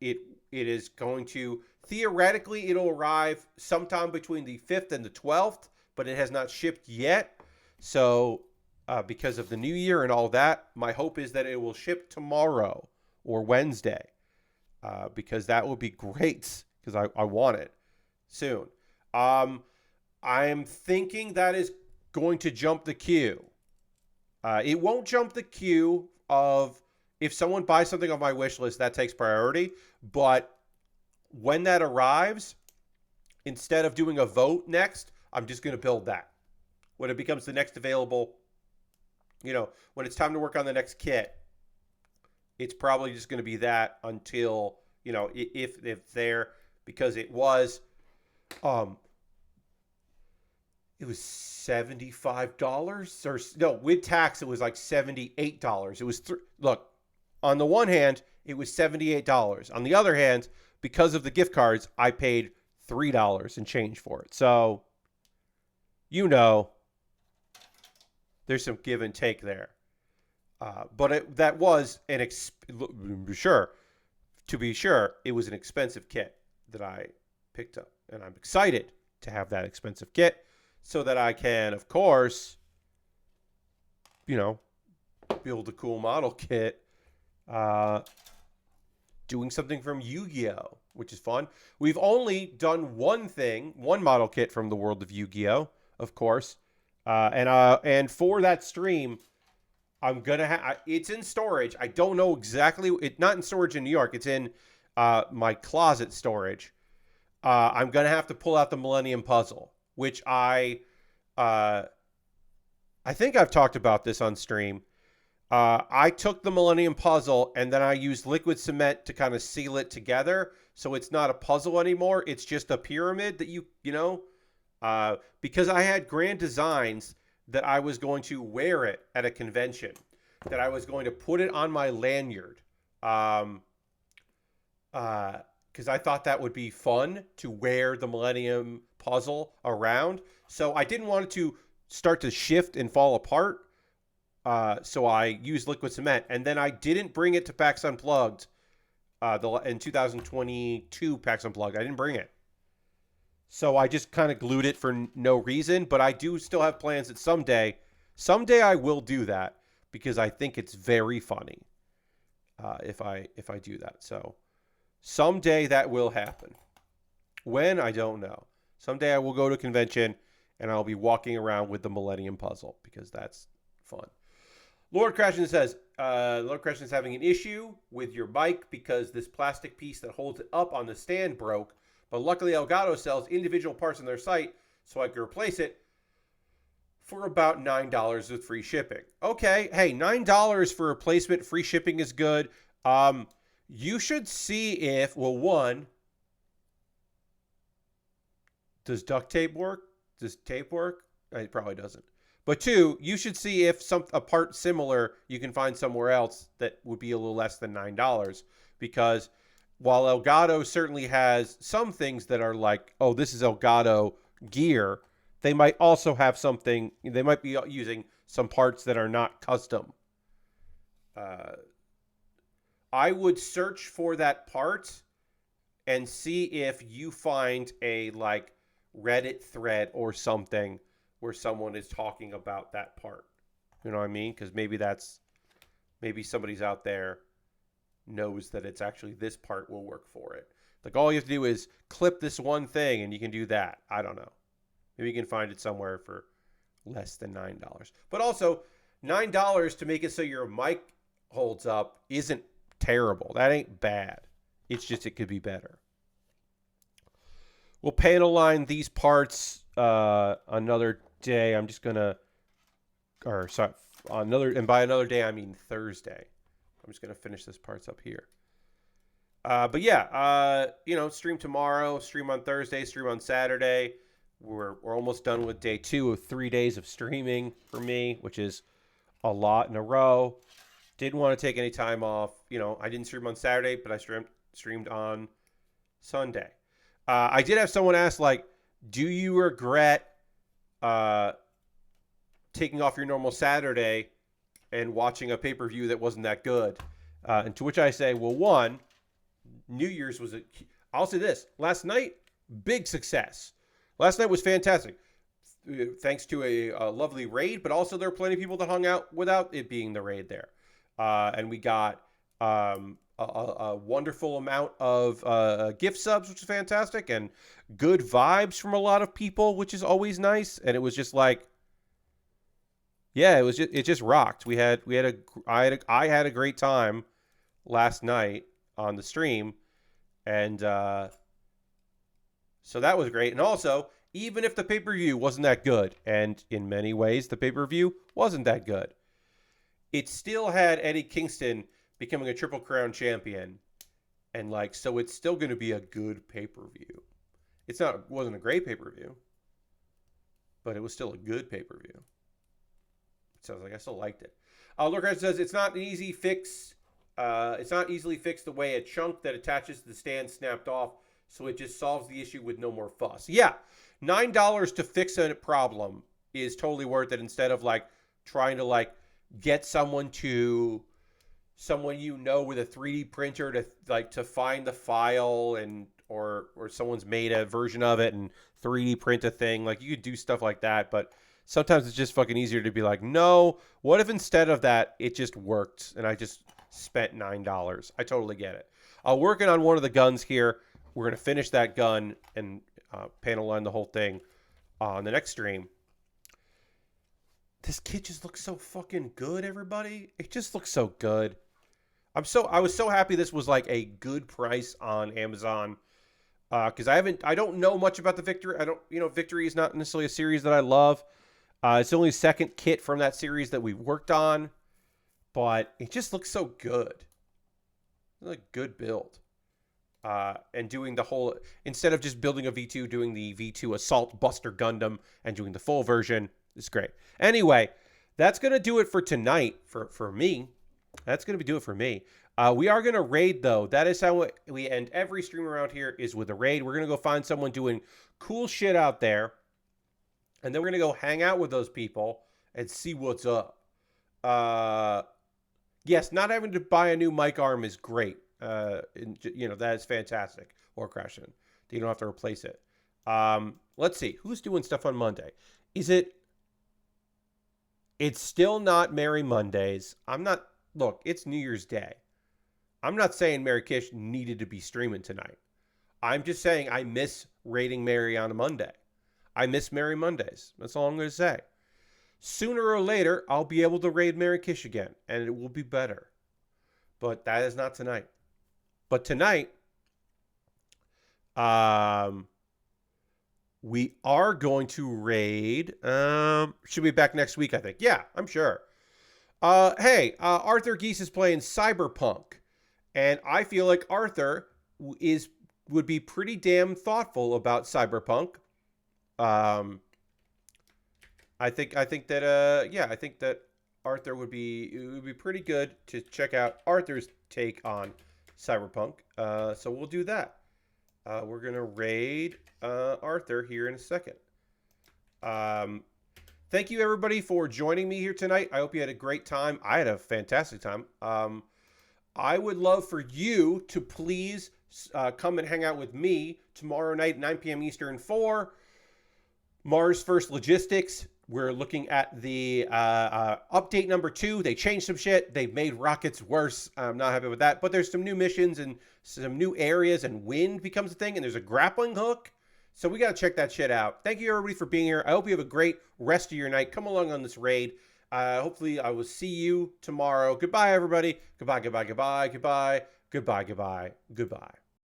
it is going to, theoretically, it'll arrive sometime between the 5th and the 12th, but it has not shipped yet. So because of the new year and all that, my hope is that it will ship tomorrow or Wednesday, because that would be great, because I want it soon. I'm thinking that is going to jump the queue. It won't jump the queue of if someone buys something on my wish list, that takes priority. But when that arrives, instead of doing a vote next, I'm just going to build that. When it becomes the next available, when it's time to work on the next kit, it's probably just going to be that until, if there, because it was $75 or no, with tax it was like $78. It was look, on the one hand it was $78. On the other hand, because of the gift cards, I paid $3 and change for it. So there's some give and take there. But that was to be sure, it was an expensive kit that I picked up, and I'm excited to have that expensive kit, so that I can, of course, build a cool model kit, doing something from Yu-Gi-Oh!, which is fun. We've only done one model kit from the world of Yu-Gi-Oh!, of course. And for that stream, I'm going to have, it's in storage. I don't know exactly, it's not in storage in New York. It's in my closet storage. I'm going to have to pull out the Millennium Puzzle, which I think I've talked about this on stream. I took the Millennium Puzzle and then I used liquid cement to kind of seal it together, so it's not a puzzle anymore. It's just a pyramid that because I had grand designs that I was going to wear it at a convention, that I was going to put it on my lanyard, because I thought that would be fun to wear the Millennium Puzzle around. So I didn't want it to start to shift and fall apart. So I used liquid cement, and then I didn't bring it to PAX Unplugged in 2022 PAX Unplugged. I didn't bring it. So I just kind of glued it for no reason, but I do still have plans that someday I will do that, because I think it's very funny if I do that. So someday that will happen. When, I don't know. Someday I will go to a convention and I'll be walking around with the Millennium Puzzle, because that's fun. Lord Crashin says, Lord Crashin is having an issue with your mic because this plastic piece that holds it up on the stand broke, but luckily Elgato sells individual parts on their site, so I can replace it for about $9 with free shipping. Okay, hey, $9 for replacement, free shipping is good. You should see if, well, one, does duct tape work? Does tape work? It probably doesn't. But two, you should see if a part similar you can find somewhere else that would be a little less than $9. Because while Elgato certainly has some things that are like, oh, this is Elgato gear, they might also have something. They might be using some parts that are not custom. I would search for that part and see if you find a like Reddit thread or something where someone is talking about that part. You know what I mean? Because maybe somebody's out there knows that it's actually this part will work for it. Like all you have to do is clip this one thing and you can do that. I don't know. Maybe you can find it somewhere for less than $9. But also, $9 to make it so your mic holds up isn't terrible. That ain't bad. It's just it could be better. We'll panel line these parts another day. I'm just gonna, or sorry, and by another day I mean Thursday. I'm just gonna finish this parts up here. But yeah, stream tomorrow, stream on Thursday, stream on Saturday. We're almost done with day 2 of 3 days of streaming for me, which is a lot in a row. Didn't want to take any time off. I didn't stream on Saturday, but I streamed on Sunday. I did have someone ask, like, do you regret taking off your normal Saturday and watching a pay-per-view that wasn't that good? And to which I say, well, one, New Year's was I'll say this. Last night, big success. Last night was fantastic. Thanks to a lovely raid, but also there were plenty of people that hung out without it being the raid there. And we got a wonderful amount of gift subs, which is fantastic, and good vibes from a lot of people, which is always nice. And it was just like, yeah, it just rocked. I had a great time last night on the stream, and so that was great. And also, even if the pay-per-view wasn't that good, and in many ways the pay-per-view wasn't that good, it still had Eddie Kingston becoming a Triple Crown champion. And so it's still going to be a good pay-per-view. It wasn't a great pay-per-view, but it was still a good pay-per-view. So I still liked it. Lurkhead says it's not an easy fix. It's not easily fixed the way a chunk that attaches to the stand snapped off, so it just solves the issue with no more fuss. Yeah, $9 to fix a problem is totally worth it instead of trying to get someone with a 3D printer to find the file or someone's made a version of it and 3D print a thing. You could do stuff like that, but sometimes it's just fucking easier to be like, no, what if instead of that it just worked and I just spent $9? I totally get it. Working on one of the guns here. We're going to finish that gun and panel line the whole thing on the next stream. This kit just looks so fucking good, everybody. It just looks so good. I was so happy this was a good price on Amazon. Because I don't know much about the Victory. Victory is not necessarily a series that I love. It's the only second kit from that series that we worked on. But it just looks so good. It's a good build. And doing the whole, instead of just building a V2, doing the V2 Assault Buster Gundam and doing the full version is great. Anyway, that's going to do it for tonight for me. That's going to do it for me. We are going to raid, though. That is how we end every stream around here, is with a raid. We're going to go find someone doing cool shit out there. And then we're going to go hang out with those people and see what's up. Yes, not having to buy a new mic arm is great. That is fantastic. Or crashing. You don't have to replace it. Let's see. Who's doing stuff on Monday? It's still not Merry Mondays. Look, it's New Year's Day. I'm not saying Mary Kish needed to be streaming tonight. I'm just saying I miss raiding Mary on a Monday. I miss Merry Mondays. That's all I'm going to say. Sooner or later, I'll be able to raid Mary Kish again, and it will be better. But that is not tonight. But tonight, we are going to raid. Should be back next week, I think. Yeah, I'm sure. Arthur Geese is playing Cyberpunk. And I feel like Arthur would be pretty damn thoughtful about Cyberpunk. I think that yeah, I think that Arthur would be it would be pretty good to check out Arthur's take on Cyberpunk. So we'll do that. We're gonna raid Arthur here in a second. Um, Thank you everybody for joining me here tonight. I hope you had a great time. I had a fantastic time. I would love for you to please come and hang out with me tomorrow night, 9 p.m. Eastern, for Mars First Logistics. We're looking at the update number 2. They changed some shit. They've made rockets worse. I'm not happy with that. But there's some new missions and some new areas, and wind becomes a thing, and there's a grappling hook. So we got to check that shit out. Thank you, everybody, for being here. I hope you have a great rest of your night. Come along on this raid. Hopefully, I will see you tomorrow. Goodbye, everybody. Goodbye, goodbye, goodbye, goodbye, goodbye, goodbye, goodbye.